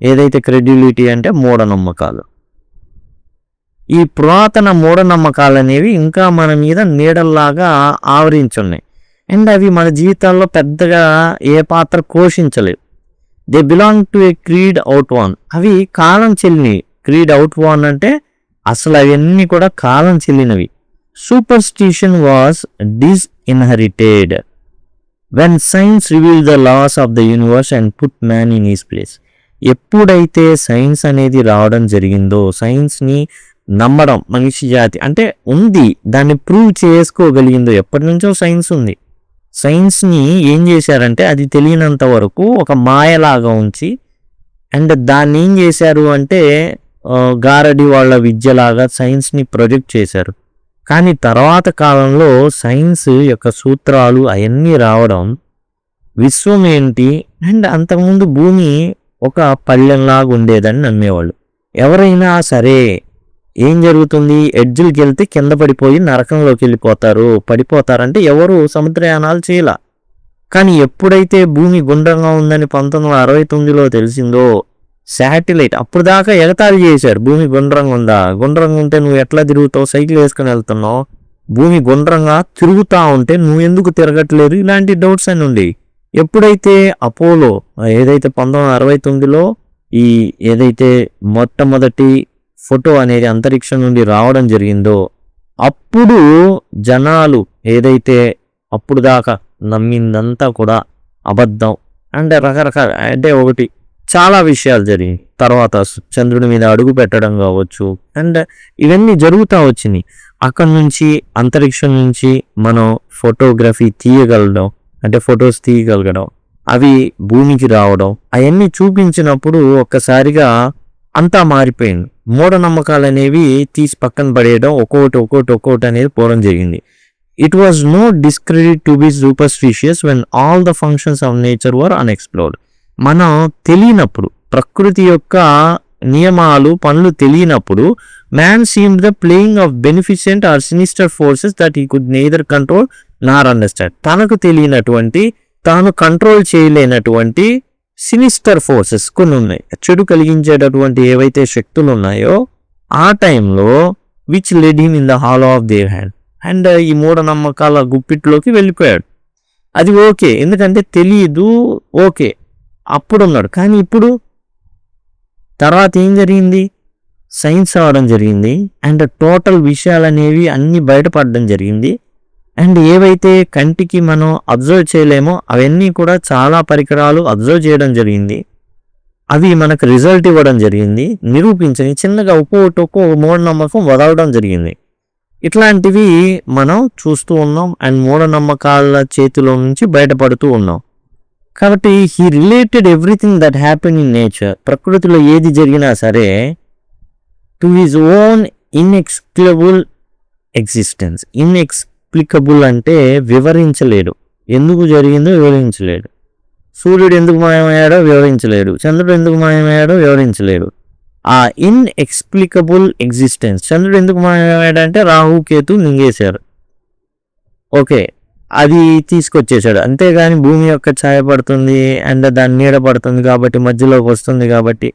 ఏదైతే క్రెడ్యులిటీ అంటే మూఢనమ్మకాలు. ఈ పురాతన మూఢనమ్మకాలు అనేవి ఇంకా మన మీద నీడల్లాగా ఆవరించున్నాయి. అండ్ అవి మన జీవితాల్లో పెద్దగా ఏ పాత్ర పోషించలేవు. They belong to a creed outworn. అవి కాలం చెల్లినవి. క్రీడ్ అవుట్ వాన్ అంటే అసలు అవన్నీ కూడా కాలం చెల్లినవి. Superstition was disinherited when science reveal the laws of the universe and put man in his place. ఎప్పుడైతే సైన్స్ అనేది రావడం జరిగిందో, సైన్స్ని నమ్మడం మనిషి జాతి అంటే ఉంది, దాన్ని ప్రూవ్ చేసుకోగలిగిందో, ఎప్పటి నుంచో సైన్స్ ఉంది. సైన్స్ని ఏం చేశారంటే అది తెలియనంత వరకు ఒక మాయలాగా ఉంచి, అండ్ దాన్ని ఏం చేశారు అంటే గారడి వాళ్ళ విద్యలాగా సైన్స్ని ప్రొజెక్ట్ చేశారు. కానీ తర్వాత కాలంలో సైన్స్ యొక్క సూత్రాలు అవన్నీ రావడం, విశ్వం ఏంటి అండ్ అంతకుముందు భూమి ఒక పళ్ళెంలాగా ఉండేదని నమ్మేవాళ్ళు. ఎవరైనా సరే ఏం జరుగుతుంది, ఎడ్జ్లకి వెళ్తే కింద పడిపోయి నరకంలోకి పడిపోతారంటే ఎవరు సముద్రయానాలు చేయాల. కానీ ఎప్పుడైతే భూమి గుండ్రంగా ఉందని 1969లో తెలిసిందో, శాటిలైట్, అప్పుడు దాకా ఎగతాళి చేశారు, భూమి గుండ్రంగా ఉంటే నువ్వు ఎట్లా తిరుగుతావు, సైకిల్ వేసుకొని వెళ్తున్నావు, భూమి గుండ్రంగా తిరుగుతూ ఉంటే నువ్వు ఎందుకు తిరగట్లేదు, ఇలాంటి డౌట్స్ అని ఉండి. ఎప్పుడైతే అపోలో ఏదైతే 1969లో ఈ ఏదైతే మొట్టమొదటి ఫోటో అనేది అంతరిక్షం నుండి రావడం జరిగిందో, అప్పుడు జనాలు ఏదైతే అప్పుడు దాకా నమ్మిందంతా కూడా అబద్ధం. అంటే రకరకాల అంటే ఒకటి చాలా విషయాలు జరిగాయి. తర్వాత చంద్రుడి మీద అడుగు పెట్టడం కావచ్చు, అండ్ ఇవన్నీ జరుగుతూ వచ్చినాయి. అక్కడి నుంచి అంతరిక్షం నుంచి మనం ఫోటోగ్రఫీ తీయగలడం, అంటే ఫొటోస్ తీయగలగడం, అవి భూమికి రావడం, అవన్నీ చూపించినప్పుడు ఒక్కసారిగా అంతా మారిపోయింది. మూఢనమ్మకాలు అనేవి తీసి పక్కన పడేయడం, ఒక్కొక్కటి అనేది పోవడం జరిగింది. It was no discredit to be superstitious when all the functions of nature were unexplored. మనం తెలియనప్పుడు, ప్రకృతి యొక్క నియమాలు పనులు తెలియనప్పుడు, man seemed the playing of beneficent or sinister forces that he could neither control nor understand. తనకు తెలియనటువంటి, తాను కంట్రోల్ చేయలేనటువంటి సినిస్టర్ ఫోర్సెస్ కొన్ని ఉన్నాయి. చెడు కలిగించేటటువంటి ఏవైతే శక్తులు ఉన్నాయో ఆ టైంలో which led him in the hall of their hand. And ఈ మూఢనమ్మకాల గుప్పిట్లోకి వెళ్ళిపోయాడు. అది ఓకే, ఎందుకంటే తెలియదు, ఓకే అప్పుడున్నాడు. కానీ ఇప్పుడు తర్వాత ఏం జరిగింది, సైన్స్ రావడం జరిగింది అండ్ టోటల్ విషయాలు అనేవి అన్నీ బయటపడడం జరిగింది. అండ్ ఏవైతే కంటికి మనం అబ్జర్వ్ చేయలేమో అవన్నీ కూడా చాలా పరికరాలు అబ్జర్వ్ చేయడం జరిగింది. అవి మనకు రిజల్ట్ ఇవ్వడం జరిగింది, నిరూపించని చిన్నగా ఒక్కొక్క మూఢనమ్మకం వదలడం జరిగింది. ఇట్లాంటివి మనం చూస్తూ ఉన్నాం అండ్ మూఢనమ్మకాల చేతిలో నుంచి బయటపడుతూ ఉన్నాం. కాబట్టి he related everything that happen in nature, ప్రకృతిలో ఏది జరిగినా సరే, to his own inexplicable existence. Inexplicable అంటే వివరించలేడు, ఎందుకు జరిగిందో వివరించలేడు. సూర్యుడు ఎందుకు మాయమయ్యాడో వివరించలేడు, చంద్రుడు ఎందుకు మాయమయ్యాడో వివరించలేడు. ఆ ఇన్ఎక్స్ప్లికబుల్ ఎగ్జిస్టెన్స్, చంద్రుడు ఎందుకు మాయమయ్యాడంటే రాహు కేతు మింగేశారు, ఓకే అది తీసుకొచ్చేసాడు. అంతేగాని భూమి యొక్క ఛాయ పడుతుంది అండ్ దాని నీడ పడుతుంది కాబట్టి మధ్యలోకి వస్తుంది కాబట్టి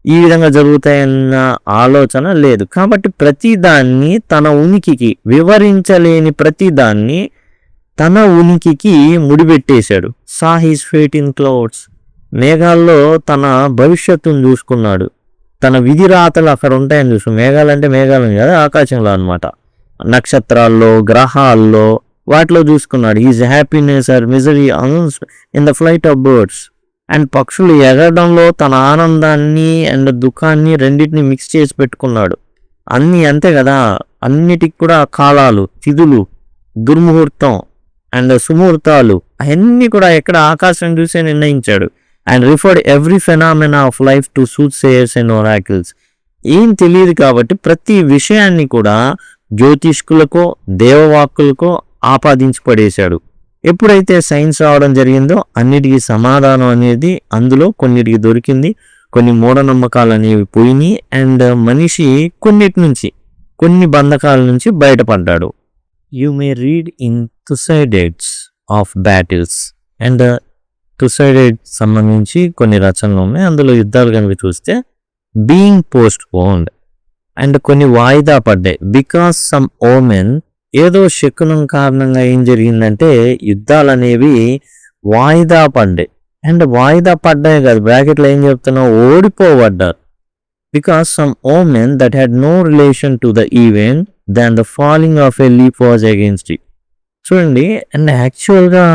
ఈ విధంగా జరుగుతాయన్న ఆలోచన లేదు. కాబట్టి ప్రతిదాన్ని తన ఉనికికి, వివరించలేని ప్రతిదాన్ని తన ఉనికికి ముడిపెట్టేశాడు. Saw his fate in clouds, మేఘాల్లో తన భవిష్యత్తును చూసుకున్నాడు. తన విధి రాతలు అక్కడ ఉంటాయని చూసు. మేఘాలు అంటే మేఘాలు కదా, ఆకాశంలో అనమాట, నక్షత్రాల్లో, గ్రహాల్లో, వాటిలో చూసుకున్నాడు. Is happiness are misery in the flight of birds. And పక్షులు ఎగరడంలో తన ఆనందాన్ని అండ్ దుఃఖాన్ని రెండింటిని మిక్స్ చేసి పెట్టుకున్నాడు. అన్నీ అంతే కదా, అన్నిటికి కూడా కాలాలు, తిథులు, దుర్ముహూర్తం అండ్ సుముహూర్తాలు అవన్నీ కూడా ఎక్కడ ఆకాశం చూసే నిర్ణయించాడు. And referred every phenomena of life to soothsayers and oracles. ఏం తెలియదు కాబట్టి ప్రతి విషయాన్ని కూడా జ్యోతిష్కులకో దేవవాక్కులకో ఆపాదించి పడేశాడు. ఎప్పుడైతే సైన్స్ రావడం జరిగిందో అన్నిటికీ సమాధానం అనేది అందులో కొన్నిటికి దొరికింది, కొన్ని మూఢనమ్మకాలు అనేవి పోయినాయి అండ్ మనిషి కొన్నిటి నుంచి, కొన్ని బంధకాల నుంచి బయటపడ్డాడు. You may read in Thucydides of battles. And Thucydides సంబంధించి కొన్ని రచనలు ఉన్నాయి, అందులో యుద్ధాలు కనుక చూస్తే బీయింగ్ పోస్ట్ పోన్డ్ అండ్ కొన్ని వాయిదా పడ్డాయి. బికాస్ సమ్ ఓమెన్, ఏదో శకునం కారణంగా ఏం జరిగిందంటే యుద్ధాలు అనేవి వాయిదా పడ్డాయి. అండ్ వాయిదా పడ్డాయి కాదు, బ్రాకెట్లో ఏం చెప్తున్నావు, ఓడిపోబడ్డారు. Because some omen that had no relation to the event than the falling of a leaf was against it. చూడండి, అండ్ యాక్చువల్గా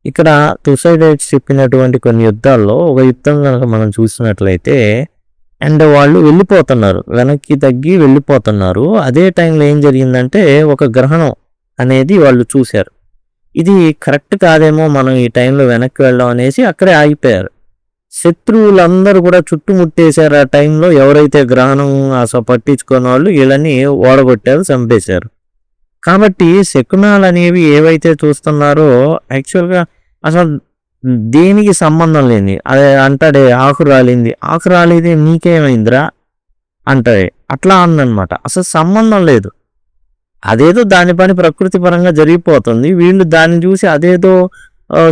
ఇక్కడ థుసైడైడ్స్ చెప్పినటువంటి కొన్ని యుద్ధాల్లో ఒక యుద్ధం కనుక మనం చూసినట్లయితే అండ్ వాళ్ళు వెళ్ళిపోతున్నారు, వెనక్కి తగ్గి వెళ్ళిపోతున్నారు. అదే టైంలో ఏం జరిగిందంటే ఒక గ్రహణం అనేది వాళ్ళు చూశారు. ఇది కరెక్ట్ కాదేమో మనం ఈ టైంలో వెనక్కి వెళ్ళడం అనేసి అక్కడే ఆగిపోయారు. శత్రువులందరూ కూడా చుట్టుముట్టేశారు. ఆ టైంలో ఎవరైతే గ్రహణం అసలు పట్టించుకున్న వాళ్ళు వీళ్ళని ఓడగొట్టారు, చంపేశారు. కాబట్టి శకునాలు అనేవి ఏవైతే చూస్తున్నారో యాక్చువల్గా అసలు దేనికి సంబంధం లేని, అదే అంటాడే ఆకు రాలింది, ఆకు రాలేదే నీకేమైందిరా అంటాడే, అట్లా అందనమాట. అసలు సంబంధం లేదు, అదేదో దాని పని ప్రకృతి పరంగా జరిగిపోతుంది, వీళ్ళు దాన్ని చూసి అదేదో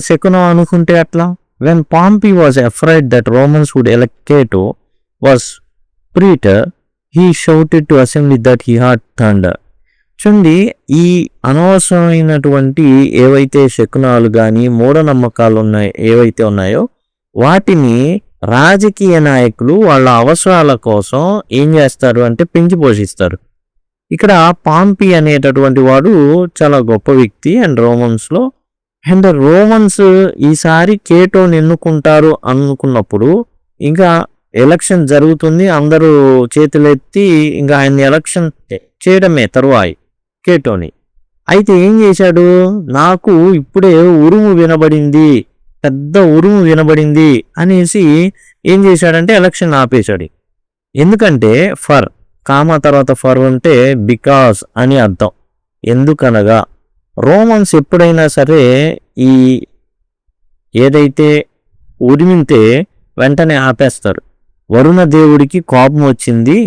శకునం అనుకుంటే అట్లా. When Pompey was afraid that Romans would elect Cato was praetor, he shouted to assembly that he had thunder. చూడండి, ఈ అనవసరమైనటువంటి ఏవైతే శకునాలు కానీ మూఢనమ్మకాలు ఏవైతే ఉన్నాయో వాటిని రాజకీయ నాయకులు వాళ్ళ అవసరాల కోసం ఏం చేస్తారు అంటే పెంచి పోషిస్తారు. ఇక్కడ పాంపీ అనేటటువంటి వాడు చాలా గొప్ప వ్యక్తి అండ్ రోమన్స్లో. అండ్ రోమన్స్ ఈసారి కేటోని ఎన్నుకుంటారు అనుకున్నప్పుడు ఇంకా ఎలక్షన్ జరుగుతుంది, అందరూ చేతులెత్తి ఇంకా ఆయన ఎలక్షన్ చేయడమే తరువాయి కేటోని. అయితే ఏం చేశాడు, నాకు ఇప్పుడే ఉరుము వినబడింది, పెద్ద ఉరుము వినబడింది అనేసి ఏం చేశాడంటే ఎలక్షన్ ఆపేశాడు. ఎందుకంటే ఫర్, కామా తర్వాత ఫర్ అంటే బికాస్ అని అర్థం. ఎందుకనగా రోమన్స్ ఎప్పుడైనా సరే ఈ ఏదైతే ఉరిమితే వెంటనే ఆపేస్తారు. వరుణ దేవుడికి కోపం వచ్చింది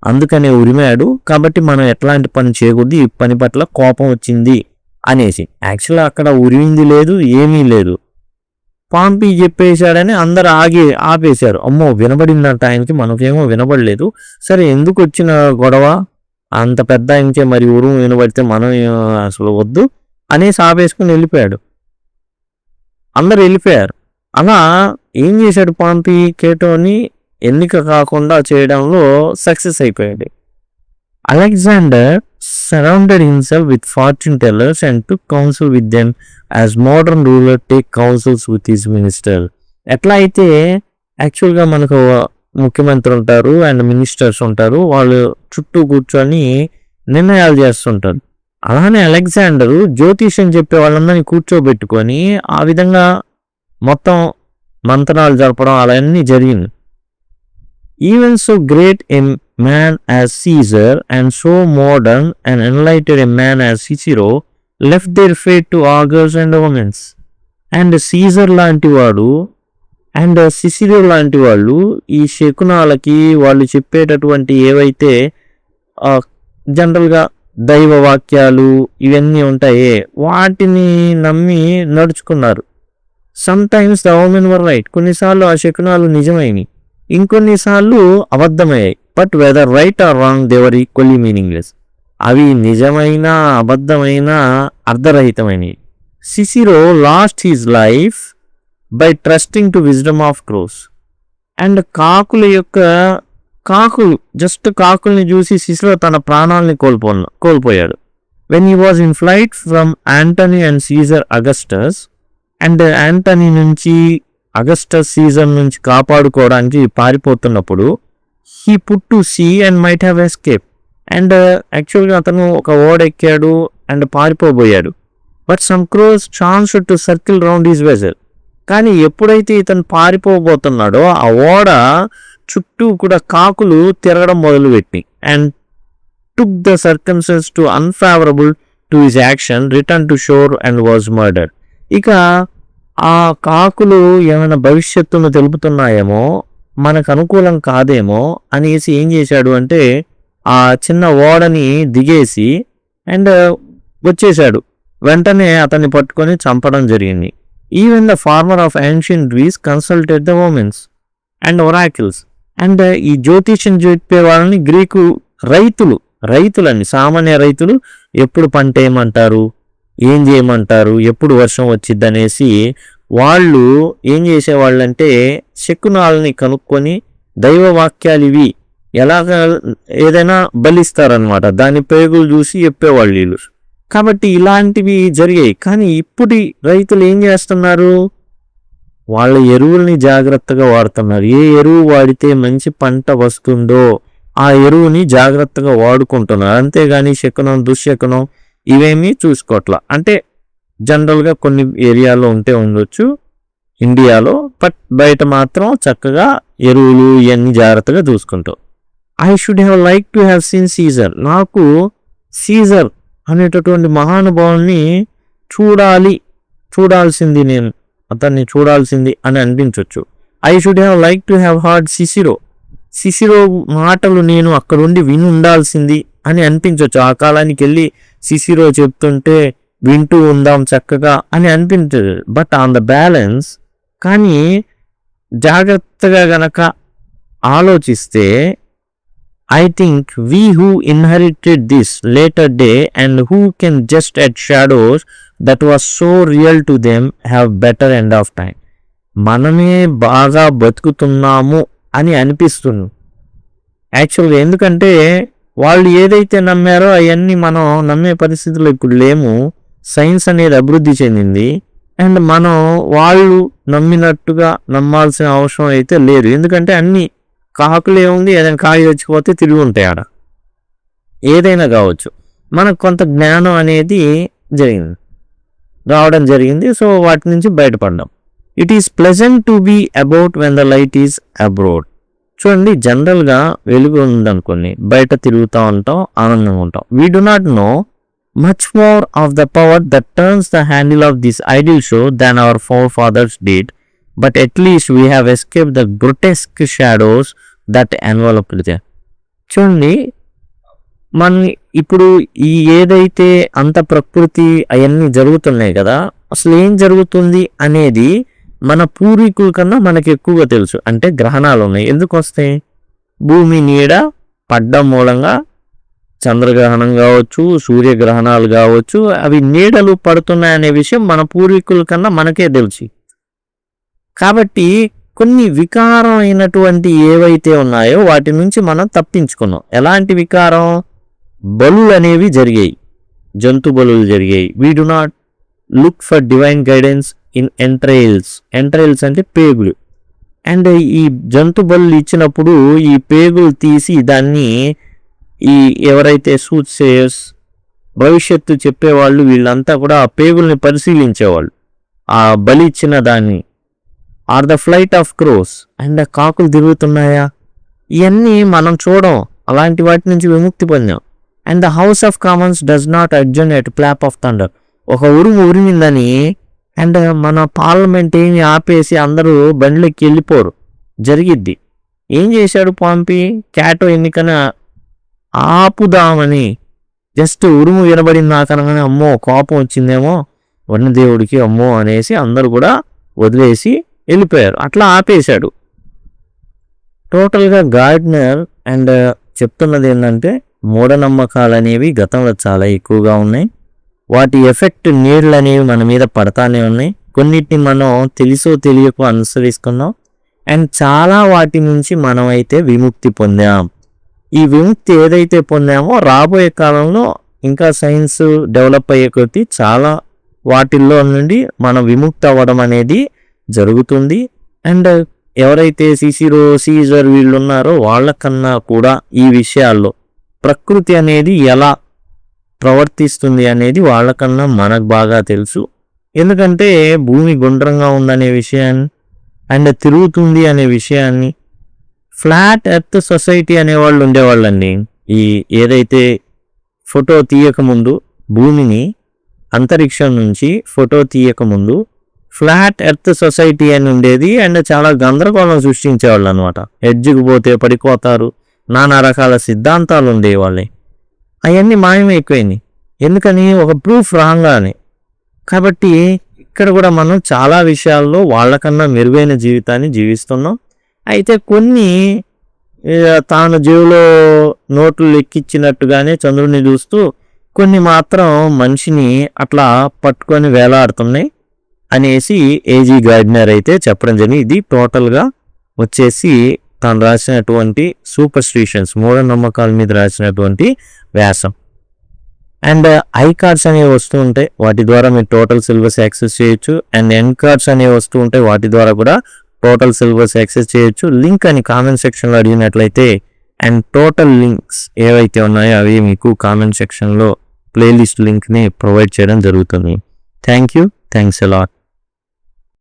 అందుకనే ఉరిమాడు, కాబట్టి మనం ఎట్లాంటి పని చేయకూడదు, ఈ పని పట్ల కోపం వచ్చింది అనేసి. యాక్చువల్గా అక్కడ ఉరిమింది లేదు, ఏమీ లేదు, పాంపీ చెప్పేశాడని అందరు ఆపేశారు. అమ్మో వినబడిందంట ఆయనకి, మనకేమో వినబడలేదు, సరే ఎందుకు వచ్చిన గొడవ అంత పెద్ద ఆయనకే మరి ఉరుము వినబడితే మనం అసలు వద్దు అనేసి ఆపేసుకుని వెళ్ళిపోయాడు. అందరు వెళ్ళిపోయారు. అలా ఏం చేశాడు పాంపీ కేటోని ఎన్నిక కాకుండా చేయడంలో సక్సెస్ అయిపోయాడు. Alexander surrounded himself with fortune tellers and took counsel with them as modern ruler take counsels with his minister. ఎట్లా అయితే యాక్చువల్గా మనకు ముఖ్యమంత్రి ఉంటారు అండ్ మినిస్టర్స్ ఉంటారు, వాళ్ళు చుట్టూ కూర్చొని నిర్ణయాలు చేస్తుంటారు. అలానే అలెగ్జాండరు జ్యోతిష్యం చెప్పే వాళ్ళందరినీ కూర్చోబెట్టుకొని ఆ విధంగా మొత్తం మంత్రాలు జరపడం అలా అన్నీ జరిగింది. Even so great a man as Caesar and so modern and enlightened a man as Cicero left their fate to augurs and omens. And Caesar లాంటి వాడు అండ్ సిసిరో లాంటి వాళ్ళు ఈ శకునాలకి వాళ్ళు చెప్పేటటువంటి ఏవైతే జనరల్గా దైవ వాక్యాలు ఇవన్నీ ఉంటాయే వాటిని నమ్మి నడుచుకున్నారు. Sometimes the omen were right, కొన్నిసార్లు ఆ శకునాలు నిజమైనవి, ఇంకొన్నిసార్లు అబద్ధమయ్యాయి. But whether right or wrong they were equally meaningless. అవి నిజమైన అబద్ధమైన అర్ధరహితమైనవి. Cicero lost his life by trusting to wisdom of crows. And కాకులు జస్ట్ కాకుల్ని చూసి సిసిరో తన ప్రాణాలని కోల్పోయాడు. When he was in flight from Antony and Caesar Augustus, and Antony నుంచి అగస్టస్ సీజర్ నుంచి కాపాడుకోవడానికి పారిపోతున్నప్పుడు he put to sea and might have escaped. And యాక్చువల్గా అతను ఒక ఓడ ఎక్కాడు అండ్ పారిపోబోయాడు. But some crows chance to circle round his vessel. కానీ ఎప్పుడైతే ఇతను పారిపోబోతున్నాడో ఆ ఓడ చుట్టూ కూడా కాకులు తిరగడం మొదలుపెట్టి and took the circumstances to unfavourable to his action, return to shore and was murdered. ఇక ఆ కాకులు ఏమైనా భవిష్యత్తును తెలుపుతున్నాయేమో, మనకు అనుకూలం కాదేమో అనేసి ఏం చేశాడు అంటే ఆ చిన్న ఓడని దిగేసి అండ్ వచ్చేసాడు. వెంటనే అతన్ని పట్టుకొని చంపడం జరిగింది. Even the farmer of ancient Greece consulted the omens and oracles. And ఈ జ్యోతిష్యం చెప్పే వాళ్ళని గ్రీకు రైతులని సామాన్య రైతులు ఎప్పుడు పంట ఏమంటారు, ఏం చేయమంటారు, ఎప్పుడు వర్షం వచ్చిద్ది అనేసి వాళ్ళు ఏం చేసేవాళ్ళంటే శకునాలని కనుక్కొని దైవ వాక్యాలు ఇవి ఎలాగ ఏదైనా బలిస్తారనమాట, దాని పేగులు చూసి చెప్పేవాళ్ళు వీళ్ళు. కాబట్టి ఇలాంటివి జరిగాయి. కానీ ఇప్పుడు రైతులు ఏం చేస్తున్నారు, వాళ్ళ ఎరువుల్ని జాగ్రత్తగా వాడుతున్నారు. ఏ ఎరువు వాడితే మంచి పంట వస్తుందో ఆ ఎరువుని జాగ్రత్తగా వాడుకుంటున్నారు. అంతేగాని శకునం దుశ్శకునం ఇవేమీ చూసుకోవట్లా. అంటే జనరల్గా కొన్ని ఏరియాలో ఉండొచ్చు ఇండియాలో, బట్ బయట మాత్రం చక్కగా ఎరువులు ఇవన్నీ జాగ్రత్తగా చూసుకుంటాం. I should have like to have seen Caesar. నాకు సీజర్ అనేటటువంటి మహానుభావుని చూడాల్సింది, నేను అతన్ని చూడాల్సింది అని అనిపించవచ్చు. I should have like to have heard Cicero మాటలు నేను అక్కడుండి విని ఉండాల్సింది అని అనిపించవచ్చు. ఆ కాలానికి వెళ్ళి సిసిరో చెప్తుంటే వింటూ ఉందాం చక్కగా అని అనిపించదు. బట్ ఆన్ ద బ్యాలెన్స్ కానీ జాగ్రత్తగా గనక ఆలోచిస్తే I think we who inherited this later day and who can just at shadows that was so real to them have better end of time. మనమే బాగా బతుకుతున్నాము అని అనిపిస్తుంది యాక్చువల్గా. ఎందుకంటే వాళ్ళు ఏదైతే నమ్మారో అవన్నీ మనం నమ్మే పరిస్థితుల్లో ఇప్పుడు లేము. సైన్స్ అనేది అభివృద్ధి చెందింది అండ్ మనం వాళ్ళు నమ్మినట్టుగా నమ్మాల్సిన అవసరం అయితే లేదు. ఎందుకంటే అన్ని కాకులు ఏముంది, ఏదైనా కాయ తెచ్చిపోతే తిరిగి ఉంటాయి ఆడ, ఏదైనా కావచ్చు. మనకు కొంత జ్ఞానం అనేది రావడం జరిగింది. సో వాటి నుంచి బయటపడ్డాం. It is pleasant to be about when the light is abroad. చూడండి, జనరల్గా వెలుగు ఉందనుకోండి, బయట తిరుగుతూ ఉంటాం, ఆనందంగా ఉంటాం. We do not know much more of the power that turns the handle of this ideal show than our forefathers did, but at least we have escaped the grotesque shadows that enveloped them. చూడండి, మన ఇప్పుడు ఈ ఏదైతే అంత ప్రకృతి అవన్నీ జరుగుతున్నాయి కదా, అసలు ఏం జరుగుతుంది అనేది మన పూర్వీకుల కన్నా మనకి ఎక్కువగా తెలుసు. అంటే గ్రహణాలు ఉన్నాయి, ఎందుకు వస్తాయి? భూమి నీడ పడ్డం మూలంగా చంద్రగ్రహణం కావచ్చు, సూర్యగ్రహణాలు కావచ్చు, అవి నీడలు పడుతున్నాయనే విషయం మన పూర్వీకుల కన్నా మనకే తెలుసు. కాబట్టి కొన్ని వికారమైనటువంటి ఏవైతే ఉన్నాయో వాటి నుంచి మనం తప్పించుకున్నాం. ఎలాంటి వికారం? బలులు అనేవి జరిగాయి, జంతు బలులు జరిగాయి. We do not look for divine guidance in entrails. Entrails అంటే పేగులు. అండ్ ఈ జంతు బలులు ఇచ్చినప్పుడు ఈ పేగులు తీసి దాన్ని ఈ ఎవరైతే సూట్సేయర్స్, భవిష్యత్తు చెప్పేవాళ్ళు, వీళ్ళంతా కూడా ఆ పేగుల్ని పరిశీలించేవాళ్ళు. ఆ బలి ఇచ్చిన దాన్ని or the flight of crows, and కాకులు తిరుగుతున్నాయా, ఇవన్నీ మనం చూడం. అలాంటి వాటి నుంచి విముక్తి పొందాం. And the House of Commons does not adjourn at clap of thunder. ఒక ఉరిమిందని అండ్ మన పార్లమెంట్ ఏమి ఆపేసి అందరూ బండ్లెక్కి వెళ్ళిపోరు, జరిగిద్ది. ఏం చేశాడు పాంపీ? క్యాటో ఎన్నికన ఆపుదామని జస్ట్ ఉరుము వినబడింది నాకనగానే అమ్మో కోపం వచ్చిందేమో వన్యదేవుడికి అమ్మో అనేసి అందరూ కూడా వదిలేసి వెళ్ళిపోయారు. అట్లా ఆపేశాడు. టోటల్గా గార్డ్నర్ అండ్ చెప్తున్నది ఏంటంటే మూఢనమ్మకాలు అనేవి గతంలో చాలా ఎక్కువగా ఉన్నాయి. వాటి ఎఫెక్ట్ నీళ్ళు అనేవి మన మీద పడతానే ఉన్నాయి. కొన్నిటిని మనం తెలుసో తెలియకో అనుసరిస్తున్నాం. అండ్ చాలా వాటి నుంచి మనం అయితే విముక్తి పొందాం. ఈ విముక్తి ఏదైతే పొందామో రాబోయే కాలంలో ఇంకా సైన్స్ డెవలప్ అయ్యే కొద్దీ చాలా వాటిల్లో నుండి మనం విముక్తి అవ్వడం అనేది జరుగుతుంది. అండ్ ఎవరైతే సిసిరో, సీజర్ వీళ్ళు ఉన్నారో వాళ్ళకన్నా కూడా ఈ విషయాల్లో ప్రకృతి అనేది ఎలా ప్రవర్తిస్తుంది అనేది వాళ్ళకన్నా మనకు బాగా తెలుసు. ఎందుకంటే భూమి గుండ్రంగా ఉందనే విషయాన్ని అండ్ తిరుగుతుంది అనే విషయాన్ని, ఫ్లాట్ ఎర్త్ సొసైటీ అనేవాళ్ళు ఉండేవాళ్ళండి. ఈ ఏదైతే ఫోటో తీయకముందు భూమిని అంతరిక్షం నుంచి ఫోటో తీయకముందు ఫ్లాట్ ఎర్త్ సొసైటీ అని ఉండేది. అండ్ చాలా గందరగోళం సృష్టించేవాళ్ళు అనమాట. ఎడ్జ్కి పోతే పడిపోతారు, నానా రకాల సిద్ధాంతాలు ఉండేవాళ్ళే. అవన్నీ మాయమైపోయింది. ఎందుకని? ఒక ప్రూఫ్ రాగానే. కాబట్టి ఇక్కడ కూడా మనం చాలా విషయాల్లో వాళ్ళకన్నా మెరుగైన జీవితాన్ని జీవిస్తున్నాం. అయితే కొన్ని తాను జేబులో నోట్లు లెక్కించినట్టుగానే చంద్రుడిని చూస్తూ కొన్ని మాత్రం మనిషిని అట్లా పట్టుకొని వేలాడుతున్నాయి అనేసి ఏజీ గార్డ్నర్ అయితే చెప్పడం జరిగింది. ఇది టోటల్గా వచ్చేసి తాను రాసినటువంటి సూపర్ స్టిషన్స్, మూఢనమ్మకాల మీద రాసినటువంటి వ్యాసం. అండ్ ఐ కార్డ్స్ అనేవి వస్తూ ఉంటాయి, వాటి ద్వారా మీరు టోటల్ సిలబస్ యాక్సెస్ చేయొచ్చు. అండ్ ఎన్ కార్డ్స్ అనేవి వస్తూ ఉంటాయి, వాటి ద్వారా కూడా టోటల్ సిలబస్ యాక్సెస్ చేయొచ్చు. లింక్ అని కామెంట్ సెక్షన్లో అడిగినట్లయితే అండ్ టోటల్ లింక్స్ ఏవైతే ఉన్నాయో అవి మీకు కామెంట్ సెక్షన్లో ప్లేలిస్ట్ లింక్ని ప్రొవైడ్ చేయడం జరుగుతుంది. Thank you, thanks a lot.